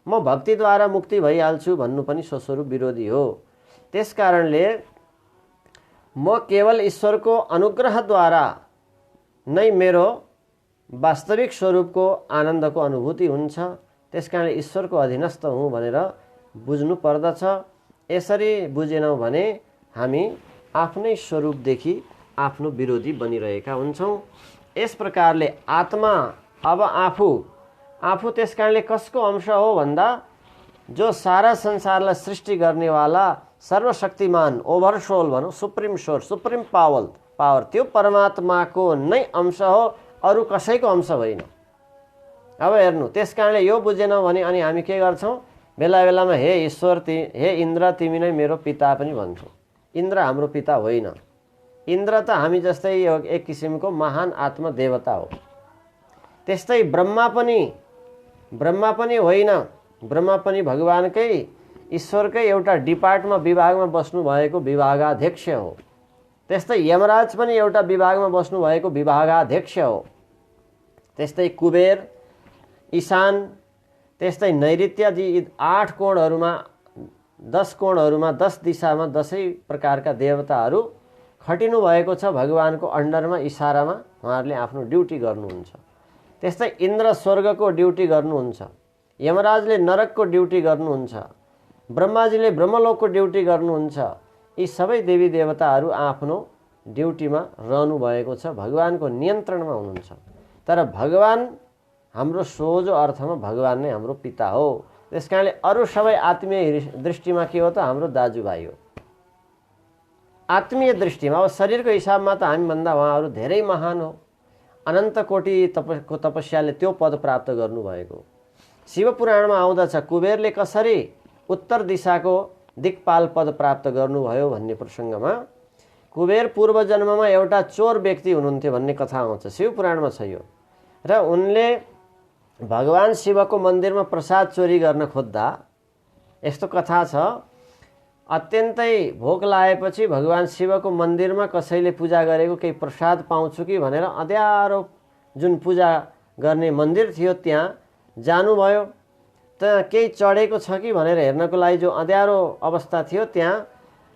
म भक्तिद्वारा मुक्ति भइहाल्छु भन्नु पनि स्वस्वरूप विरोधी हो। त्यस कारणले म केवल ईश्वरको अनुग्रहद्वारा नै मेरो वास्तविक स्वरूपको आनन्दको अनुभूति हुन्छ। त्यसकारणले ईश्वरको अधीनस्थ हुँ भनेर बुझ्नु पर्दछ। यसरी बुझेनौँ भने हामी आफ्नै स्वरूपदेखि आफ्नो विरोधी बनिरहेका हुन्छौँ। यस प्रकारले आत्मा अब आफू त्यसकारणले कसको अंश हो भन्दा जो सारा संसारलाई सृष्टि गर्नेवाला सर्वशक्तिमान, ओभरसोल भनौँ, सुप्रिम सोर्स, सुप्रिम पावर त्यो परमात्माको नै अंश हो, अरू कसैको अंश होइन। अब हेर्नु, त्यस कारणले यो बुझेनौँ भने अनि हामी के गर्छौँ, बेला बेलामा हे ईश्वर, हे इन्द्र तिमी नै मेरो पिता पनि भन्छौँ। इन्द्र हाम्रो पिता होइन। इन्द्र त हामी जस्तै एक किसिमको महान आत्मा देवता हो। त्यस्तै ब्रह्मा पनि होइन, ब्रह्मा पनि भगवानकै ईश्वरकै एउटा डिपार्टमा विभागमा बस्नु भएको विभागाध्यक्ष हो। त्यस्तै यमराज पनि एउटा विभागमा बस्नु भएको विभागाध्यक्ष हो। त्यस्तै कुबेर, ईशान, त्यस्तै नैऋत्यादि 8 कोणहरूमा 10 कोणहरूमा 10 दिशामा 10 प्रकारका देवताहरू खटिनु भएको छ भगवानको अन्डरमा, इशारामा उहाँहरूले आफ्नो ड्युटी गर्नुहुन्छ। त्यस्तै इन्द्र स्वर्गको ड्युटी गर्नुहुन्छ, यमराजले नरकको ड्युटी गर्नुहुन्छ, ब्रह्माजीले ब्रह्मलोकको ड्युटी गर्नुहुन्छ। यी सबै देवी देवताहरू आफ्नो ड्युटीमा रहनु भएको छ, भगवानको नियन्त्रणमा हुनुहुन्छ। तर भगवान हाम्रो सोझो अर्थमा भगवान नै हाम्रो पिता हो। त्यसकारणले अरू सबै आत्मीय दृष्टिमा के हो त हाम्रो दाजुभाइ हो। आत्मीय दृष्टिमा अब शरीरको हिसाबमा त हामीभन्दा उहाँहरू धेरै महान हो। अनन्त कोटि तपस्याले त्यो पद प्राप्त गर्नुभएको। शिवपुराणमा आउँदछ कुबेरले कसरी उत्तर दिशाको दिक्पाल पद प्राप्त गर्नुभयो भन्ने प्रसङ्गमा कुबेर पूर्व जन्ममा एउटा चोर व्यक्ति हुनुहुन्थ्यो भन्ने कथा आउँछ, शिवपुराणमा छ यो। र उनले भगवान शिवको मन्दिरमा प्रसाद चोरी गर्न खोज्दा यस्तो कथा छ, अत्यन्तै भोक लागेपछि भगवान शिवको मन्दिरमा कसैले पूजा गरेको केही प्रसाद पाउँछु कि भनेर अँध्यारो जुन पूजा गर्ने मन्दिर थियो त्यहाँ जानुभयो। त्यहाँ केही चढेको छ कि भनेर हेर्नको लागि जो अँध्यारो अवस्था थियो त्यहाँ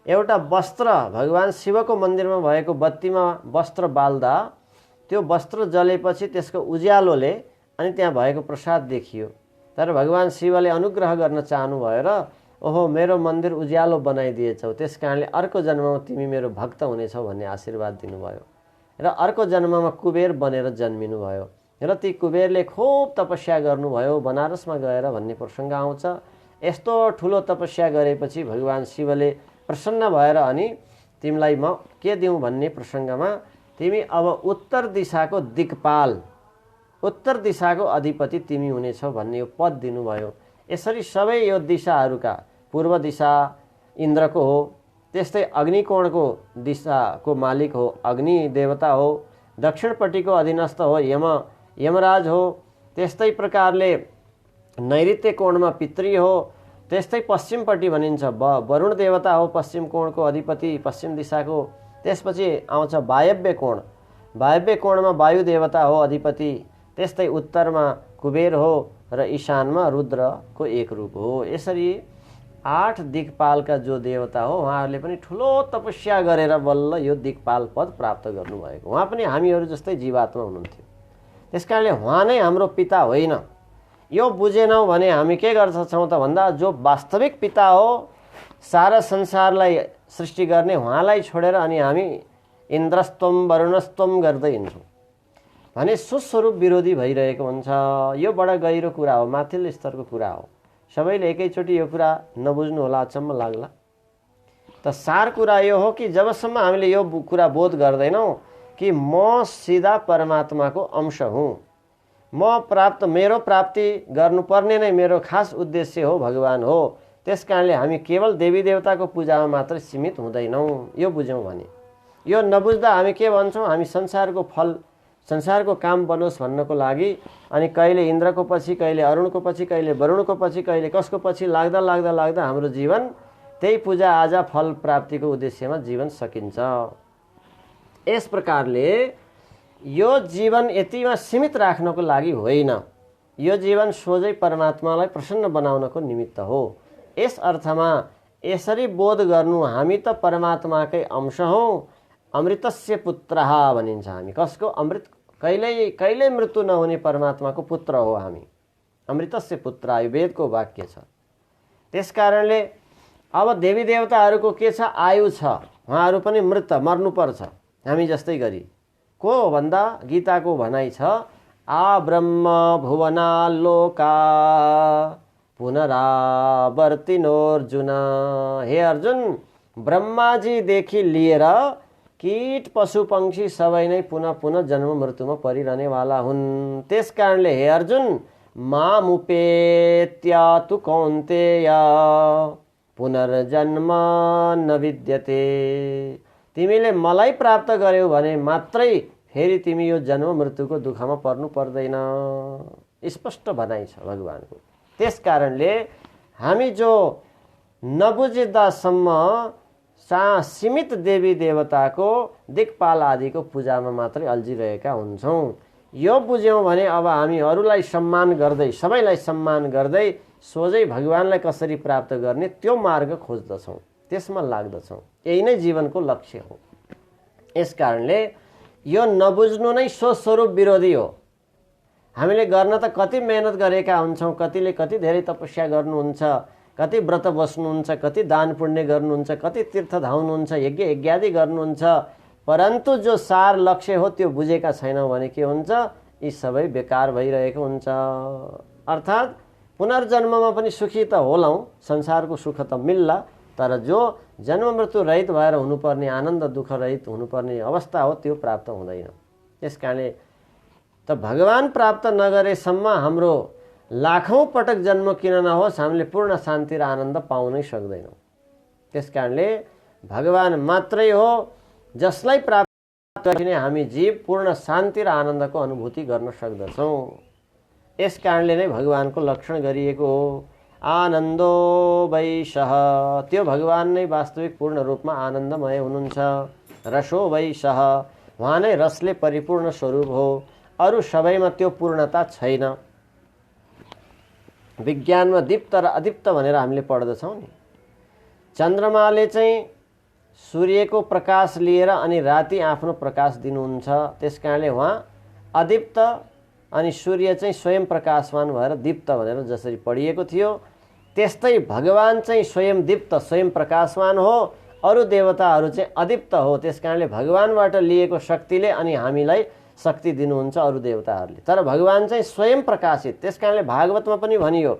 एउटा वस्त्र, भगवान शिवको मन्दिरमा भएको बत्तीमा वस्त्र बाल्दा त्यो वस्त्र जलेपछि त्यसको उज्यालोले अनि त्यहाँ भएको प्रसाद देखियो। तर भगवान शिवले अनुग्रह गर्न चाहनुभयो र ओहो मेरो मन्दिर उज्यालो बनाइदिएछौ, त्यस कारणले अर्को जन्ममा तिमी मेरो भक्त हुनेछौ भन्ने आशीर्वाद दिनुभयो। र अर्को जन्ममा कुबेर बनेर जन्मिनु भयो। र ती कुबेरले खुब तपस्या गर्नुभयो बनारसमा गएर भन्ने प्रसङ्ग आउँछ। यस्तो ठुलो तपस्या गरेपछि भगवान शिवले प्रसन्न भएर अनि तिमीलाई म के दिउँ भन्ने प्रसङ्गमा तिमी अब उत्तर दिशाको दिक्पाल, उत्तर दिशाको अधिपति तिमी हुनेछौ भन्ने यो पद दिनुभयो। यसरी सबै यो दिशाहरूका पूर्व दिशा, इन्द्रको हो। त्यस्तै अग्निकोणको दिशाको मालिक हो अग्नि देवता हो। दक्षिणपट्टिको अधीनस्थ हो यमराज हो। त्यस्तै प्रकारले नैऋत्य कोणमा पितृ हो। त्यस्तै पश्चिमपट्टि भनिन्छ वरुण देवता हो पश्चिम कोणको अधिपति पश्चिम दिशाको। त्यसपछि आउँछ वायव्य कोण। वायव्य कोणमा वायु देवता हो अधिपति। त्यस्तै उत्तरमा कुबेर हो र ईशानमा रुद्रको एक रूप हो। यसरी 8 दिक्पालका जो देवता हो उहाँहरूले पनि ठुलो तपस्या गरेर बल्ल यो दिक्पाल पद प्राप्त गर्नुभएको। उहाँ पनि हामीहरू जस्तै जीवात्मा हुनुहुन्थ्यो। त्यसकारणले उहाँ नै हाम्रो पिता होइन। यो बुझेनौँ भने हामी के गर्छौँ त भन्दा जो वास्तविक पिता हो सारा संसारलाई सृष्टि गर्ने उहाँलाई छोडेर अनि हामी इन्द्रस्तम वरुणस्तम गर्दै हिँड्छौँ भने सुस्वरूप विरोधी भइरहेको हुन्छ। यो बडा गहिरो कुरा हो, माथिल्लो स्तरको कुरा हो। सबैले एकैचोटि यो कुरा नबुझ्नु होला, अचम्म लाग्ला। त सार कुरा यो हो कि जबसम्म हामीले यो कुरा बोध गर्दैनौँ कि म सिधा परमात्माको अंश हुँ, मेरो प्राप्ति गर्नुपर्ने नै मेरो खास उद्देश्य हो, भगवान हो। त्यसकारणले हामी केवल देवी देवताको पूजामा मात्र सीमित हुँदैनौँ। यो बुझ्यौँ भने। यो नबुझ्दा हामी के भन्छौँ, हामी संसारको फल संसारको काम बनोस् भन्नको लागि अनि कहिले इन्द्रको पछि, कहिले अरुणको पछि, कहिले वरुणको पछि, कहिले कसको पछि लाग्दा लाग्दा लाग्दा हाम्रो जीवन त्यही पूजा आजा फल प्राप्तिको उद्देश्यमा जीवन सकिन्छ। यस प्रकारले यो जीवन यतिमा सीमित राख्नको लागि होइन, यो जीवन सोझै परमात्मालाई प्रसन्न बनाउनको निमित्त हो। यस अर्थमा यसरी बोध गर्नु हामी त परमात्माकै अंश हौँ, अमृतस्य पुत्रः भनिन्छ। हामी कसको? अमृत, कहिल्यै मृत्यु नहुने परमात्माको पुत्र हो हामी। अमृतस्य पुत्र यो वेदको वाक्य छ। त्यसकारणले अब देवी देवताहरूको के छ? आयु छ, उहाँहरू पनि मर्नुपर्छ हामी जस्तै गरी। को हो भन्दा गीताको भनाइ छ आ ब्रह्म भुवना लोका पुनरावर्तिनोर्जुन। हे अर्जुन, ब्रह्माजीदेखि लिएर कीट पशु पंक्षी सबै नै पुनः पुनः जन्म मृत्युमा परिरहनेवाला हुन्। त्यसकारणले हे अर्जुन, मामुपेत्य तु कौन्तेय पुनर्जन्म न विद्यते। तिमीले मलाई प्राप्त गर्यौ भने मात्रै फेरि तिमी यो जन्म मृत्युको दुःखमा पर्नु पर्दैन। स्पष्ट भनाइ छ भगवानको। त्यसकारणले हामी जो नबुझिदासम्म सीमित देवी देवताको दिक्पाल आदिको पूजामा मात्रै अल्झिरहेका हुन्छौँ। यो बुझ्यौँ भने अब हामी अरूलाई सम्मान गर्दै, सबैलाई सम्मान गर्दै सोझै भगवानलाई कसरी प्राप्त गर्ने त्यो मार्ग खोज्दछौँ, त्यसमा लाग्दछौँ। यही नै जीवनको लक्ष्य हो। यस कारणले यो नबुझ्नु नै स्वस्वरूप विरोधी हो। हामीले गर्न त कति मेहनत गरेका हुन्छौँ, कतिले कति धेरै तपस्या गर्नुहुन्छ, कति व्रत बस्नुहुन्छ, कति दान पुण्य गर्नुहुन्छ, कति तीर्थ धाउनुहुन्छ, यज्ञ यज्ञादि गर्नुहुन्छ, परन्तु जो सार लक्ष्य हो त्यो बुझेका छैनौँ भने के हुन्छ? यी सबै बेकार भइरहेको हुन्छ। अर्थात् पुनर्जन्ममा पनि सुखी त होलौँ, संसारको सुख त मिल्ला, तर जो जन्म मृत्यु रहित भएर हुनुपर्ने, आनन्द दुःख रहित हुनुपर्ने अवस्था हो त्यो प्राप्त हुँदैन। त्यस कारणले त भगवान प्राप्त नगरेसम्म हाम्रो लाखौं पटक जन्म किन नहोस् हामीले पूर्ण शान्ति र आनन्द पाउनै सक्दैनौँ। त्यस कारणले भगवान मात्रै हो जसलाई प्राप्त गर्ने हामी जीव पूर्ण शान्ति र आनन्दको अनुभूति गर्न सक्दछौँ। यस कारणले नै भगवानको लक्षण गरिएको हो आनन्दो वैशः। त्यो भगवान नै वास्तविक पूर्ण रूपमा आनन्दमय हुनुहुन्छ। रसो वैशः, उहाँ नै रसले परिपूर्ण स्वरूप हो। अरू सबैमा त्यो पूर्णता छैन। विज्ञानमा दीप्त र अदीप्त भनेर हामीले पढ्दछौँ नि। चन्द्रमाले चाहिँ सूर्यको प्रकाश लिएर अनि राति आफ्नो प्रकाश दिनुहुन्छ। त्यसकारणले उहाँ अदीप्त अनि सूर्य चाहिँ स्वयं प्रकाशवान भएर दीप्त भनेर जसरी पढिएको थियो त्यस्तै भगवान चाहिँ स्वयं दीप्त स्वयं प्रकाशवान हो, अरू देवताहरू चाहिँ अदीप्त हो। त्यसकारणले भगवानबाट लिएको शक्तिले अनि हामीलाई शक्ति दिनुहुन्छ अरू देवताहरूले। तर भगवान चाहिँ स्वयं प्रकाशित। त्यसकारणले भागवतमा पनि भनियो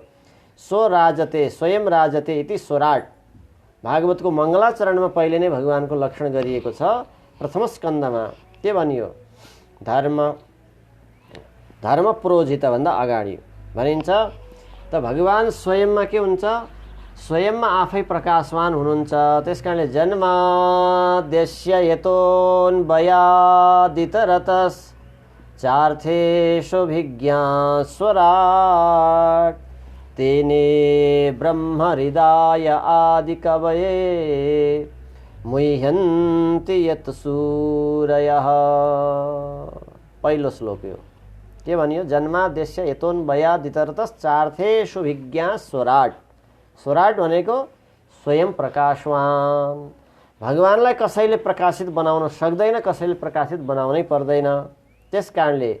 सो राजते स्वयं राजते इति स्वराट। भागवतको मङ्गलाचरणमा पहिले नै भगवानको लक्षण गरिएको छ। प्रथम स्कन्धमा के भनियो? धर्म प्रोजित भन्दा अगाडि भनिन्छ त भगवान स्वयंमा के हुन्छ? स्वयंमा आफै प्रकाशवान हुनुहुन्छ। त्यसकारणले जन्माद्यस्य यतोऽन्वयादितरतस् चार्थेष्वभिज्ञास्वराट् तेने ब्रह्महृदाय आदिकवये मुह्यन्ति यत् सूरयः। पहिलो श्लोक यो के भनियो? जन्माद्यस्य यतोऽन्वयादितरतस् चार्थेष्वभिज्ञास्वराट्। स्वराट भनेको स्वयं प्रकाशवान। भगवानलाई कसैले प्रकाशित बनाउन सक्दैन, कसैले प्रकाशित बनाउनै पर्दैन। त्यसकारणले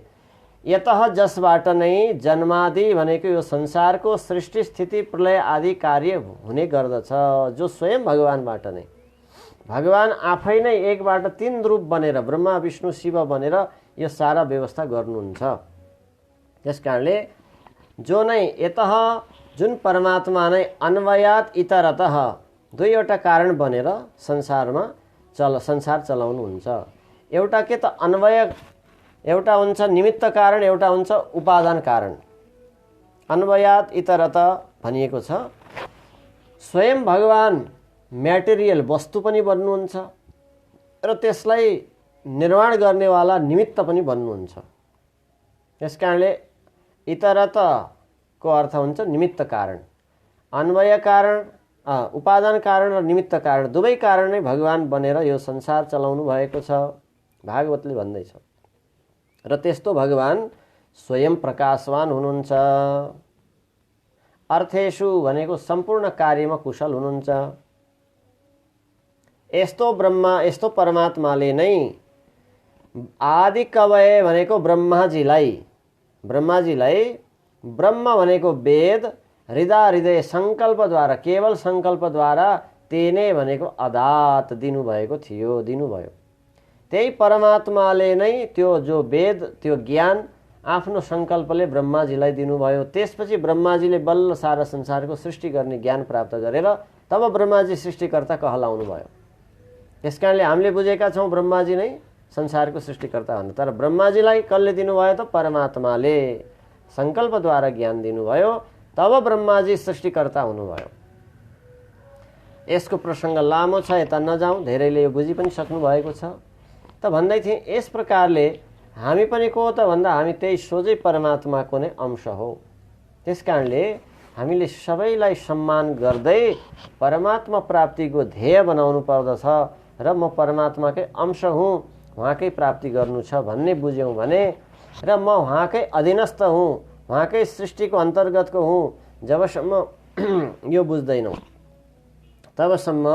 यतः जसबाट नै जन्मादि भनेको यो संसारको सृष्टि स्थिति प्रलय आदि कार्य हुने गर्दछ, जो स्वयं भगवानबाट नै। भगवान आफै नै एकबाट तीन रूप बनेर ब्रह्मा विष्णु शिव बनेर यो सारा व्यवस्था गर्नुहुन्छ। त्यसकारणले जो नै यतः जुन परमात्मा नै अन्वयात इतरतः दुईवटा कारण बनेर संसार चलाउनुहुन्छ। एउटा के त अन्वय, एउटा हुन्छ निमित्त कारण, एउटा हुन्छ उपादान कारण। अन्वयात इतरत भनिएको छ स्वयं भगवान म्याटेरियल वस्तु पनि बन्नुहुन्छ र त्यसलाई निर्माण गर्नेवाला निमित्त पनि बन्नुहुन्छ। त्यसकारणले इतरत को अर्थ हुन्छ निमित्त कारण। अन्वय कारण, उपादान कारण र निमित्त कारण दुवै कारण नै भगवान बनेर यो संसार चलाउनु भएको छ, भागवतले भन्दैछ। र त्यस्तो भगवान स्वयं प्रकाशवान हुनुहुन्छ। अर्थेषु भनेको सम्पूर्ण कार्यमा कुशल हुनुहुन्छ। यस्तो ब्रह्मा, यस्तो परमात्माले नै आदि कवय भनेको ब्रह्माजीलाई ब्रह्म भनेको वेद, हृदय संकल्पद्वारा, केवल संकल्पद्वारा तेने भनेको अदात दिनुभएको थियो, दिनुभयो। त्यही परमात्माले नै त्यो जो वेद, त्यो ज्ञान आफ्नो संकल्पले ब्रह्माजीलाई दिनुभयो। त्यसपछि ब्रह्माजीले बल्ल सारा संसारको सृष्टि गर्ने ज्ञान प्राप्त गरेर तब ब्रह्माजी सृष्टिकर्ता कहलाउनु भयो। त्यसकारणले हामीले बुझेका छौँ ब्रह्माजी नै संसारको सृष्टिकर्ता भन्नु। तर ब्रह्माजीलाई कसले दिनुभयो त? परमात्माले संकल्पद्वारा ज्ञान दिनुभयो, तब ब्रह्माजी सृष्टिकर्ता हुनुभयो। यसको प्रसङ्ग लामो छ, यता नजाउँ, धेरैले यो बुझि पनि सक्नु भएको छ। त भन्दै थिएँ यस प्रकारले हामी पनि को हो त भन्दा हामी त्यही सोझै परमात्माको नै अंश हो। त्यसकारणले हामीले सबैलाई सम्मान गर्दै परमात्मा प्राप्तिको ध्येय बनाउनु पर्दछ र म परमात्माकै अंश हुँ, उहाँकै प्राप्ति गर्नु छ भन्ने बुझ्यौँ भने र म उहाँकै अधीनस्थ हुँ, उहाँकै सृष्टिको अन्तर्गतको हुँ, जबसम्म यो बुझ्दैनौँ तबसम्म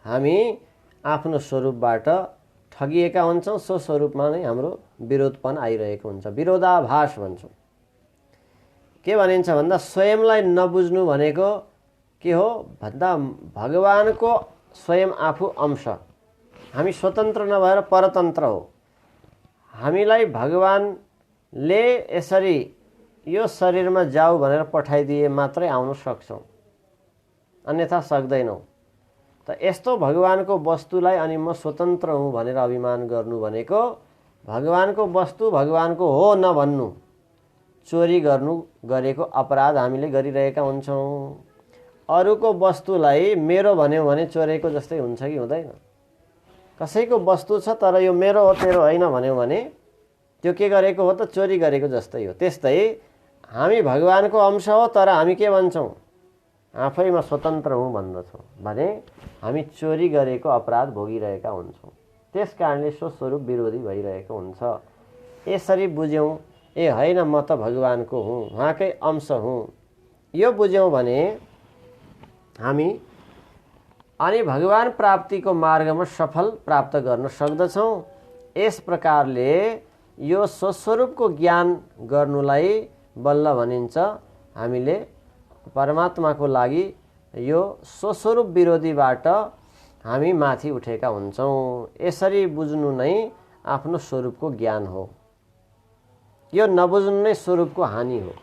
हामी आफ्नो स्वरूपबाट ठगिएका हुन्छौँ। सो स्वरूपमा नै हाम्रो विरोधपन आइरहेको हुन्छ, विरोधाभास भन्छौँ। के भनिन्छ भन्दा स्वयंलाई नबुझ्नु भनेको के हो भन्दा भगवानको स्वयं आफू अंश। हामी स्वतन्त्र नभएर परतन्त्र हो। हामीलाई भगवानले यसरी यो शरीरमा जाऊ भनेर पठाइदिए मात्रै आउन सक्छौँ, अन्यथा सक्दैनौँ। त यस्तो भगवानको वस्तुलाई अनि म स्वतन्त्र हुँ भनेर अभिमान गर्नु भनेको भगवानको वस्तु भगवानको हो नभन्नु, चोरी गर्नु गरेको अपराध हामीले गरिरहेका हुन्छौँ। अरूको वस्तुलाई मेरो भन्यौँ भने चोरेको जस्तै हुन्छ कि हुँदैन? कसैको वस्तु छ तर यो मेरो हो तेरो होइन भन्यौँ भने त्यो के गरेको हो त? चोरी गरेको जस्तै हो। त्यस्तै हामी भगवानको अंश हो तर हामी के भन्छौँ? आफैमा स्वतन्त्र हुँ भन्दछौँ भने हामी चोरी गरेको अपराध भोगिरहेका हुन्छौँ। त्यस कारणले स्वस्वरूप विरोधी भइरहेको हुन्छ। यसरी बुझ्यौँ ए होइन म त भगवानको हुँ, उहाँकै अंश हुँ, यो बुझ्यौँ भने हामी अनि भगवान प्राप्तिको मार्गमा सफल प्राप्त गर्न सक्दछौँ। यस प्रकारले यो स्वस्वरूपको ज्ञान गर्नुलाई बल्ल भनिन्छ हामीले परमात्माको लागि यो स्वस्वरूप विरोधीबाट हामी माथि उठेका हुन्छौँ। यसरी बुझ्नु नै आफ्नो स्वरूपको ज्ञान हो। यो नबुझ्नु नै स्वरूपको हानि हो।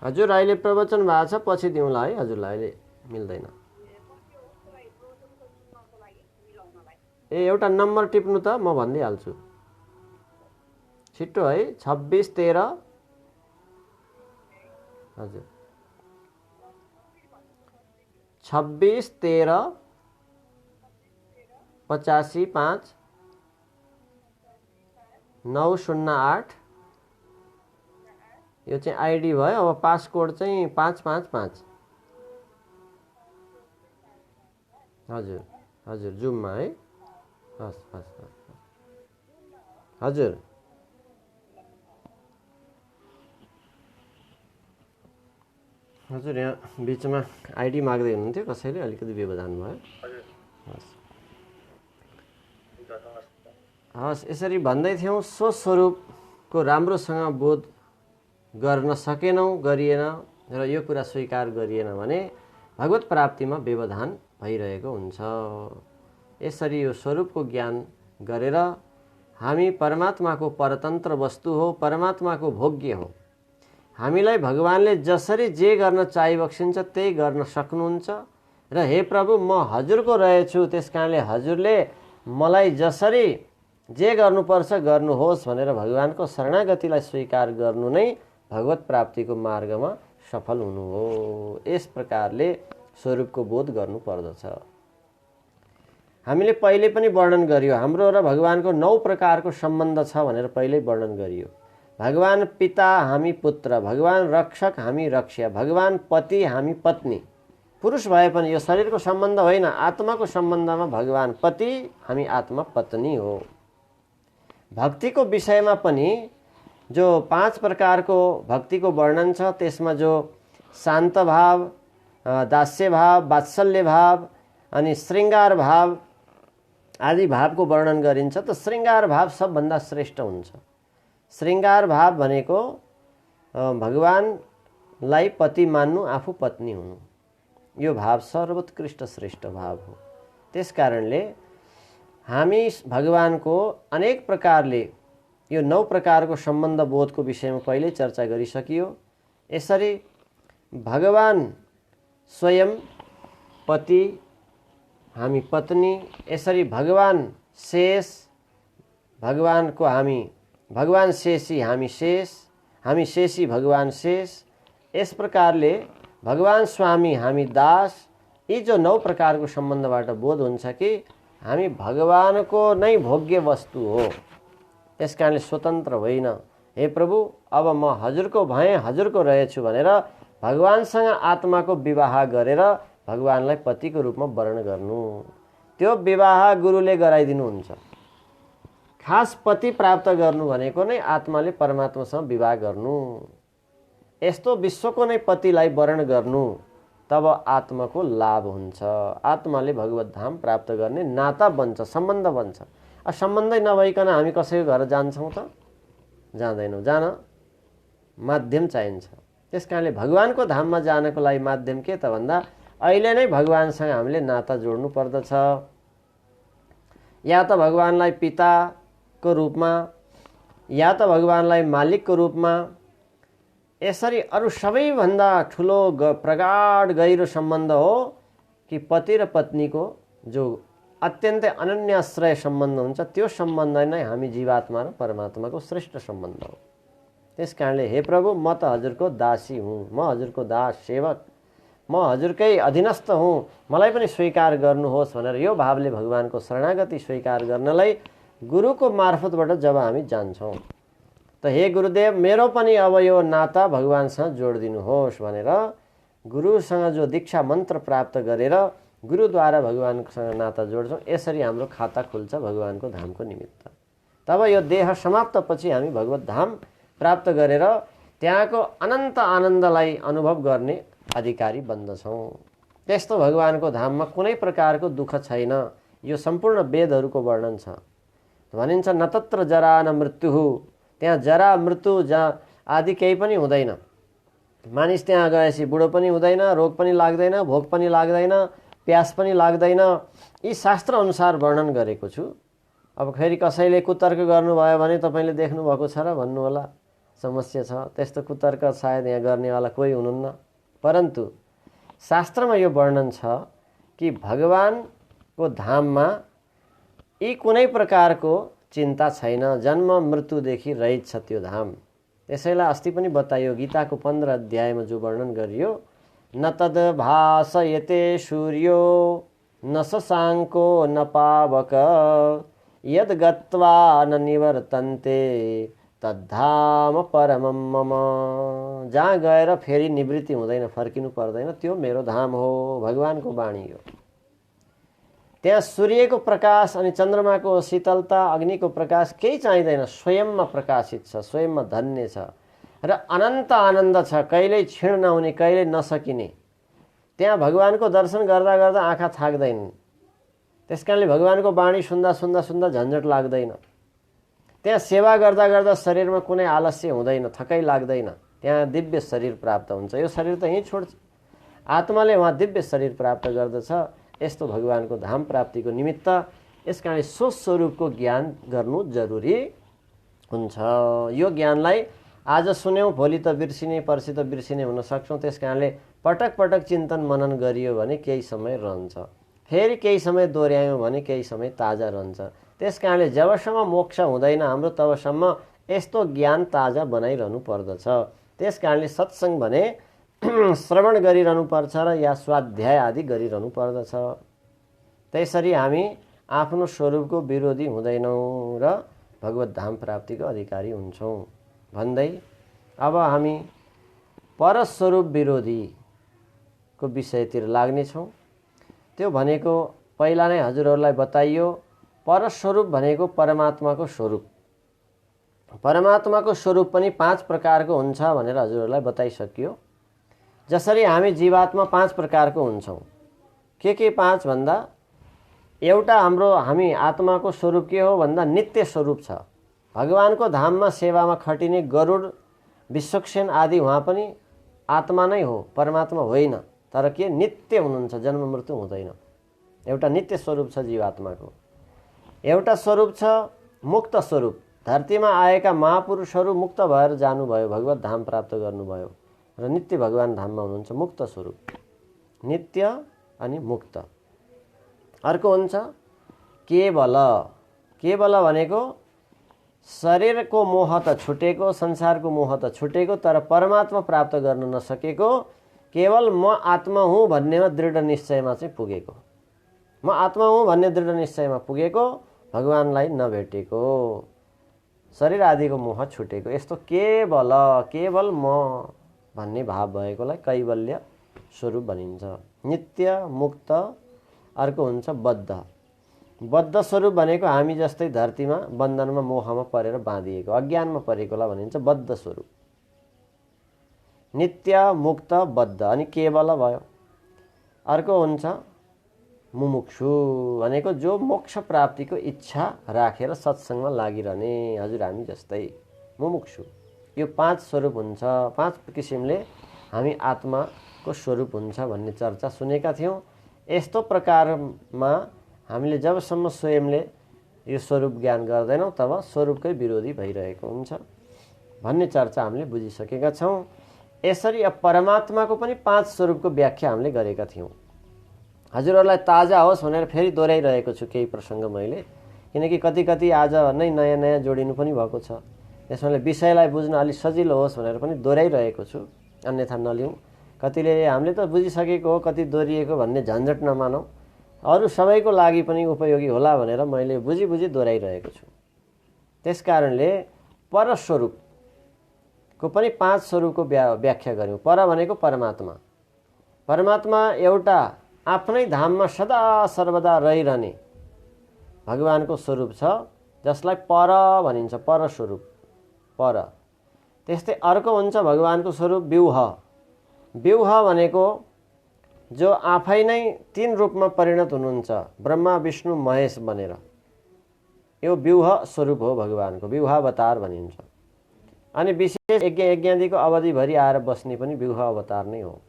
हजुर अहिले प्रवचन भएको छ, पछि दिउँला है हजुरलाई, अहिले मिल्दैन। ए एउटा नम्बर टिप्नु त, म भनिदिइहाल्छु। छिट्टो है 26 13 हजुर 26 13 85 5 908 यो चाहिँ आइडी भयो। अब पासकोड चाहिँ 555 हजुर हजुर जुममा है हस् हस् हजुर हजुर यहाँ बिचमा आइडी माग्दै हुनुहुन्थ्यो कसैले अलिकति व्यवधान भयो। हस् यसरी भन्दै थियौँ स्वस्वरूपको राम्रोसँग बोध गर्न सकेनौँ गरिएन र यो कुरा स्वीकार गरिएन भने भगवत प्राप्तिमा व्यवधान भइरहेको हुन्छ। यसरी यो स्वरूपको ज्ञान गरेर हामी परमात्माको परतन्त्र वस्तु हो, परमात्माको भोग्य हो। हामीलाई भगवानले जसरी जे गर्न चाहिबक्सिन्छ त्यही गर्न सक्नुहुन्छ र हे प्रभु म हजुरको रहेछु, त्यसकारणले हजुरले मलाई जसरी जे गर्नुपर्छ गर्नुहोस् भनेर भगवानको शरणागतिलाई स्वीकार गर्नु नै भगवत प्राप्तिको मार्गमा सफल हुनु हो। यस प्रकारले स्वरूपको बोध गर्नु पर्दछ। हामीले पहिले पनि वर्णन गरियो हाम्रो र भगवानको 9 प्रकारको सम्बन्ध छ भनेर पहिल्यै वर्णन गरियो। भगवान पिता हामी पुत्र, भगवान रक्षक हामी रक्ष्या, भगवान पति हामी पत्नी। पुरुष भए पनि यो शरीरको सम्बन्ध होइन, आत्माको सम्बन्धमा भगवान पति हामी आत्मा पत्नी हो। भक्तिको विषयमा पनि जो 5 प्रकारको भक्तिको वर्णन छ त्यसमा जो शान्त भाव, दास्य भाव, वात्सल्य भाव अनि श्रृंगार भाव आदि भावको वर्णन गरिन्छ। त श्रृंगार भाव सबभन्दा श्रेष्ठ हुन्छ। श्रृंगार भाव भनेको भगवानलाई पति मान्नु, आफू पत्नी हुनु, यो भाव सर्वोत्कृष्ट श्रेष्ठ भाव हो। त्यसकारणले हामी भगवानको अनेक प्रकारले यो 9 प्रकारको सम्बन्ध बोधको विषयमा पहिले चर्चा गरिसकियो। यसरी भगवान स्वयं पति हामी पत्नी, यसरी भगवान शेष भगवानको हामी भगवान शेषी हामी शेष, हामी शेषी भगवान शेष, यस प्रकारले भगवान स्वामी हामी दास। यी जो 9 प्रकारको सम्बन्धबाट बोध हुन्छ कि हामी भगवानको नै भोग्य वस्तु हो। त्यसकारणले स्वतन्त्र होइन। हे प्रभु अब म हजुरको भएँ, हजुरको रहेछु भनेर भगवानसँग आत्माको विवाह गरेर भगवानलाई पतिको रूपमा वर्ण गर्नु, त्यो विवाह गुरुले गराइदिनुहुन्छ। खास पति प्राप्त गर्नु भनेको नै आत्माले परमात्मासँग विवाह गर्नु। यस्तो विश्वको नै पतिलाई वर्ण गर्नु, तब आत्माको लाभ हुन्छ। आत्माले भगवत धाम प्राप्त गर्ने नाता बन्छ, सम्बन्ध बन्छ। सम्बन्धै नभइकन हामी कसैको घर जान्छौँ त? जाँदैनौँ। जान माध्यम चाहिन्छ। त्यसकारणले भगवानको धाममा जानको लागि माध्यम के त भन्दा अहिले नै भगवानसँग हामीले नाता जोड्नु पर्दछ। या त भगवानलाई पिताको रूपमा, या त भगवानलाई मालिकको रूपमा। यसरी अरू सबैभन्दा ठुलो प्रगाढ गहिरो सम्बन्ध हो कि पति र पत्नीको जो अत्यन्तै अनन्याश्रय सम्बन्ध हुन्छ, त्यो सम्बन्ध नै हामी जीवात्मा र परमात्माको श्रेष्ठ सम्बन्ध हो। त्यसकारणले हे प्रभु म त हजुरको दासी हुँ, म हजुरको दास सेवक, म हजुरकै अधीनस्थ हुँ, मलाई पनि स्वीकार गर्नुहोस् भनेर यो भावले भगवानको शरणागति स्वीकार गर्नलाई गुरुको मार्फतबाट जब हामी जान्छौँ त हे गुरुदेव मेरो पनि अब यो नाता भगवानसँग जोडिदिनुहोस् भनेर गुरुसँग जो दीक्षा मन्त्र प्राप्त गरेर गुरुद्वारा भगवानसँग नाता जोड्छौँ। यसरी हाम्रो खाता खुल्छ भगवानको धामको निमित्त। तब यो देह समाप्तपछि हामी भगवत धाम प्राप्त गरेर त्यहाँको अनन्त आनन्दलाई अनुभव गर्ने अधिकारी बन्दछौँ। त्यस्तो भगवानको धाममा कुनै प्रकारको दुःख छैन। यो सम्पूर्ण वेदहरूको वर्णन छ। भनिन्छ न तत्र जरा न मृत्यु, त्यहाँ जरा मृत्यु आदि केही पनि हुँदैन। मानिस त्यहाँ गएपछि बुढो पनि हुँदैन, रोग पनि लाग्दैन, भोक पनि लाग्दैन, प्यास पनि लाग्दैन। यी शास्त्र अनुसार वर्णन गरेको छु। अब फेरि कसैले कुतर्क गर्नुभयो भने तपाईँले देख्नुभएको छ र भन्नु होला, समस्या छ। त्यस्तो कुतर्क सायद यहाँ गर्नेवाला कोही हुनुहुन्न। परन्तु शास्त्रमा यो वर्णन छ कि भगवानको धाममा यी कुनै प्रकारको चिन्ता छैन, जन्म मृत्युदेखि रहित छ त्यो धाम। त्यसैलाई अस्ति पनि बताइयो, गीताको 15 अध्यायमा जो वर्णन गरियो, न तद भासयते सूर्यो न शशाङ्को न पावक यद गत्वा न निवर्तन्ते तद्धाम परमं मम। जहाँ गएर फेरि निवृत्ति हुँदैन, फर्किनु पर्दैन, त्यो मेरो धाम हो, भगवानको वाणी हो। त्यहाँ सूर्यको प्रकाश अनि चन्द्रमाको शीतलता, अग्निको प्रकाश केही चाहिँदैन, स्वयंमा प्रकाशित छ, स्वयंमा धन्य छ र अनन्त आनन्द छ, कहिल्यै क्षीण नहुने, कहिल्यै नसकिने। त्यहाँ भगवानको दर्शन गर्दा गर्दा आँखा थाक्दैन। त्यसकारणले भगवानको वाणी सुन्दा सुन्दा सुन्दा झन्झट लाग्दैन। त्यहाँ सेवा गर्दा गर्दा शरीरमा कुनै आलस्य हुँदैन, थकाइ लाग्दैन। त्यहाँ दिव्य शरीर प्राप्त हुन्छ। यो शरीर त यहीँ छोड्छ, आत्माले वहाँ दिव्य शरीर प्राप्त गर्दछ। यस्तो भगवानको धाम प्राप्तिको निमित्त यसकारणले सो स्वरूपको ज्ञान गर्नु जरुरी हुन्छ। यो ज्ञानलाई आज सुन्यौँ, भोलि त बिर्सिने, पर्सि त बिर्सिने हुन सक्छौँ। त्यसकारणले पटक पटक चिन्तन मनन गरियो भने केही समय रहन्छ, फेरि केही समय दोहोऱ्यायौँ भने केही समय ताजा रहन्छ। त्यसकारणले जबसम्म मोक्ष हुँदैन हाम्रो, तबसम्म यस्तो ज्ञान ताजा बनाइरहनु पर्दछ। त्यसकारणले सत्सङ्ग भने श्रवण गरिरहनु पर्छ र या स्वाध्याय आदि गरिरहनु पर्दछ। त्यसरी हामी आफ्नो स्वरूपको विरोधी हुँदैनौँ र भगवत धाम प्राप्तिको अधिकारी हुन्छौँ भन्दै अब हामी परस्वरूप विरोधीको विषयतिर लाग्नेछौँ। त्यो भनेको पहिला नै हजुरहरूलाई बताइयो, परस्वरूप भनेको परमात्माको स्वरूप। परमात्माको स्वरूप पनि 5 प्रकारको हुन्छ भनेर हजुरहरूलाई बताइसकियो। जसरी हामी जीवात्मा 5 प्रकारको हुन्छौँ। के 5 भन्दा, एउटा हामी आत्माको स्वरूप के हो भन्दा नित्य स्वरूप छ। भगवानको धाममा सेवामा खटिने गरुड, विश्वक्सेन आदि उहाँ पनि आत्मा नै हो, परमात्मा होइन। तर के नित्य हुनुहुन्छ, जन्म मृत्यु हुँदैन। एउटा नित्य स्वरूप छ जीवात्माको। एउटा स्वरूप छ मुक्त स्वरूप। धरतीमा आएका महापुरुषहरू मुक्त भएर जानुभयो, भगवत धाम प्राप्त गर्नुभयो र नित्य भगवान धाममा हुनुहुन्छ। मुक्त स्वरूप, नित्य अनि मुक्त। अर्को हुन्छ केवल। केवल भनेको शरीरको मोह त छुटेको, संसारको मोह त छुटेको, तर परमात्मा प्राप्त गर्न नसकेको, केवल म आत्मा हुँ भन्नेमा दृढ निश्चयमा चाहिँ पुगेको। म आत्मा हुँ भन्ने दृढ निश्चयमा पुगेको, भगवानलाई नभेटेको, शरीर आदिको मोह छुटेको, यस्तो केवल केवल म भन्ने भाव भएकोलाई कैवल्य स्वरूप भनिन्छ। नित्य, मुक्त। अर्को हुन्छ बद्ध। बद्ध स्वरूप भनेको हामी जस्तै धरतीमा बन्धनमा मोहमा परेर बाँधिएको, अज्ञानमा परेकोलाई भनिन्छ बद्ध स्वरूप। नित्य, मुक्त, बद्ध अनि केवल भयो। अर्को हुन्छ मुमुक्षु भनेको जो मोक्ष प्राप्तिको इच्छा राखेर सत्सङ्गमा लागिरहने, हजुर हामी जस्तै मुमुक्षु। यो 5 स्वरूप हुन्छ। 5 किसिमले हामी आत्माको स्वरूप हुन्छ भन्ने चर्चा सुनेका थियौँ। यस्तो प्रकारमा हामीले जबसम्म स्वयंले यो स्वरूप ज्ञान गर्दैनौँ तब स्वरूपकै विरोधी भइरहेको हुन्छ भन्ने चर्चा हामीले बुझिसकेका छौँ। यसरी अब परमात्माको पनि 5 स्वरूपको व्याख्या हामीले गरेका थियौँ। हजुरहरूलाई ताजा होस् भनेर फेरि दोहोऱ्याइरहेको छु केही प्रसङ्ग मैले, किनकि कति आज नै नयाँ नयाँ जोडिनु पनि भएको छ। त्यसमाले विषयलाई बुझ्न अलि सजिलो होस् भनेर पनि दोहोऱ्याइरहेको छु, अन्यथा नलिउँ। कतिले हामीले त बुझिसकेको हो, कति दोहोरिएको भन्ने झन्झट नमानौँ। अरू सबैको लागि पनि उपयोगी होला भनेर मैले बुझी दोहोऱ्याइरहेको छु। त्यसकारणले परस्वरूपको पनि 5 स्वरूपको व्याख्या गर्यौँ। पर भनेको परमात्मा। परमात्मा एउटा आफ्नै धाममा सदा सर्वदा रहिरहने भगवानको स्वरूप छ, जसलाई पर भनिन्छ, परस्वरूप, पर। त्यस्तै अर्को हुन्छ भगवानको स्वरूप व्यूह। व्यूह भनेको जो आफै नै 3 रूपमा परिणत हुनुहुन्छ, ब्रह्मा विष्णु महेश बनेर, यो व्यूह स्वरूप हो भगवानको, व्यूहावतार भनिन्छ। अनि विशेष यज्ञादिको अवधिभरि आएर बस्ने पनि व्यूह अवतार नै हो।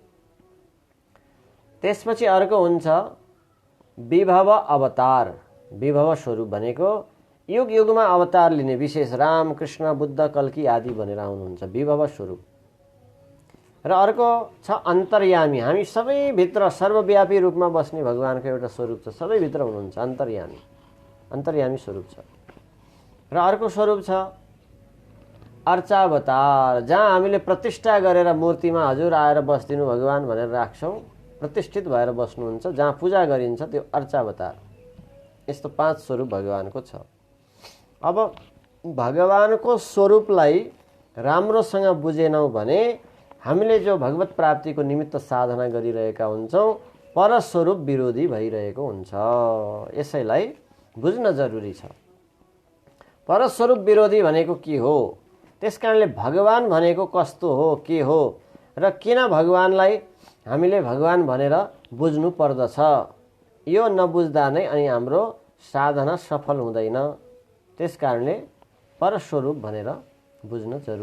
त्यसपछि अर्को हुन्छ विभव अवतार। विभव स्वरूप भनेको युग युगमा अवतार लिने, विशेष राम, कृष्ण, बुद्ध, कल्की आदि बनेर आउनुहुन्छ, विभव स्वरूप। र अर्को छ अन्तर्यामी। हामी सबैभित्र सर्वव्यापी रूपमा बस्ने भगवानको एउटा स्वरूप छ, सबैभित्र हुनुहुन्छ, अन्तर्यामी। अन्तर्यामी स्वरूप छ। र अर्को स्वरूप छ अर्चावतार, जहाँ हामीले प्रतिष्ठा गरेर मूर्तिमा हजुर आएर बस्दिनु भगवान भनेर राख्छौँ, प्रतिष्ठित भएर बस्नुहुन्छ, जहाँ पूजा गरिन्छ त्यो अर्चावतार। यस्तो 5 स्वरूप भगवानको छ। अब भगवानको स्वरूपलाई राम्रोसँग बुझेनौँ भने हामीले जो भगवत प्राप्तिको निमित्त साधना गरिरहेका हुन्छौँ परस्वरूप विरोधी भइरहेको हुन्छ। यसैलाई बुझ्न जरुरी छ। परस्वरूप विरोधी भनेको के हो, त्यसकारणले भगवान भनेको कस्तो हो, के हो र किन भगवानलाई हामीले भगवान भनेर बुझ्नु पर्दछ, यो नबुझ्दा नै अनि हाम्रो साधना सफल हुँदैन। त्यसकारणले परस्वरूप भनेर बुझ्न जरुरी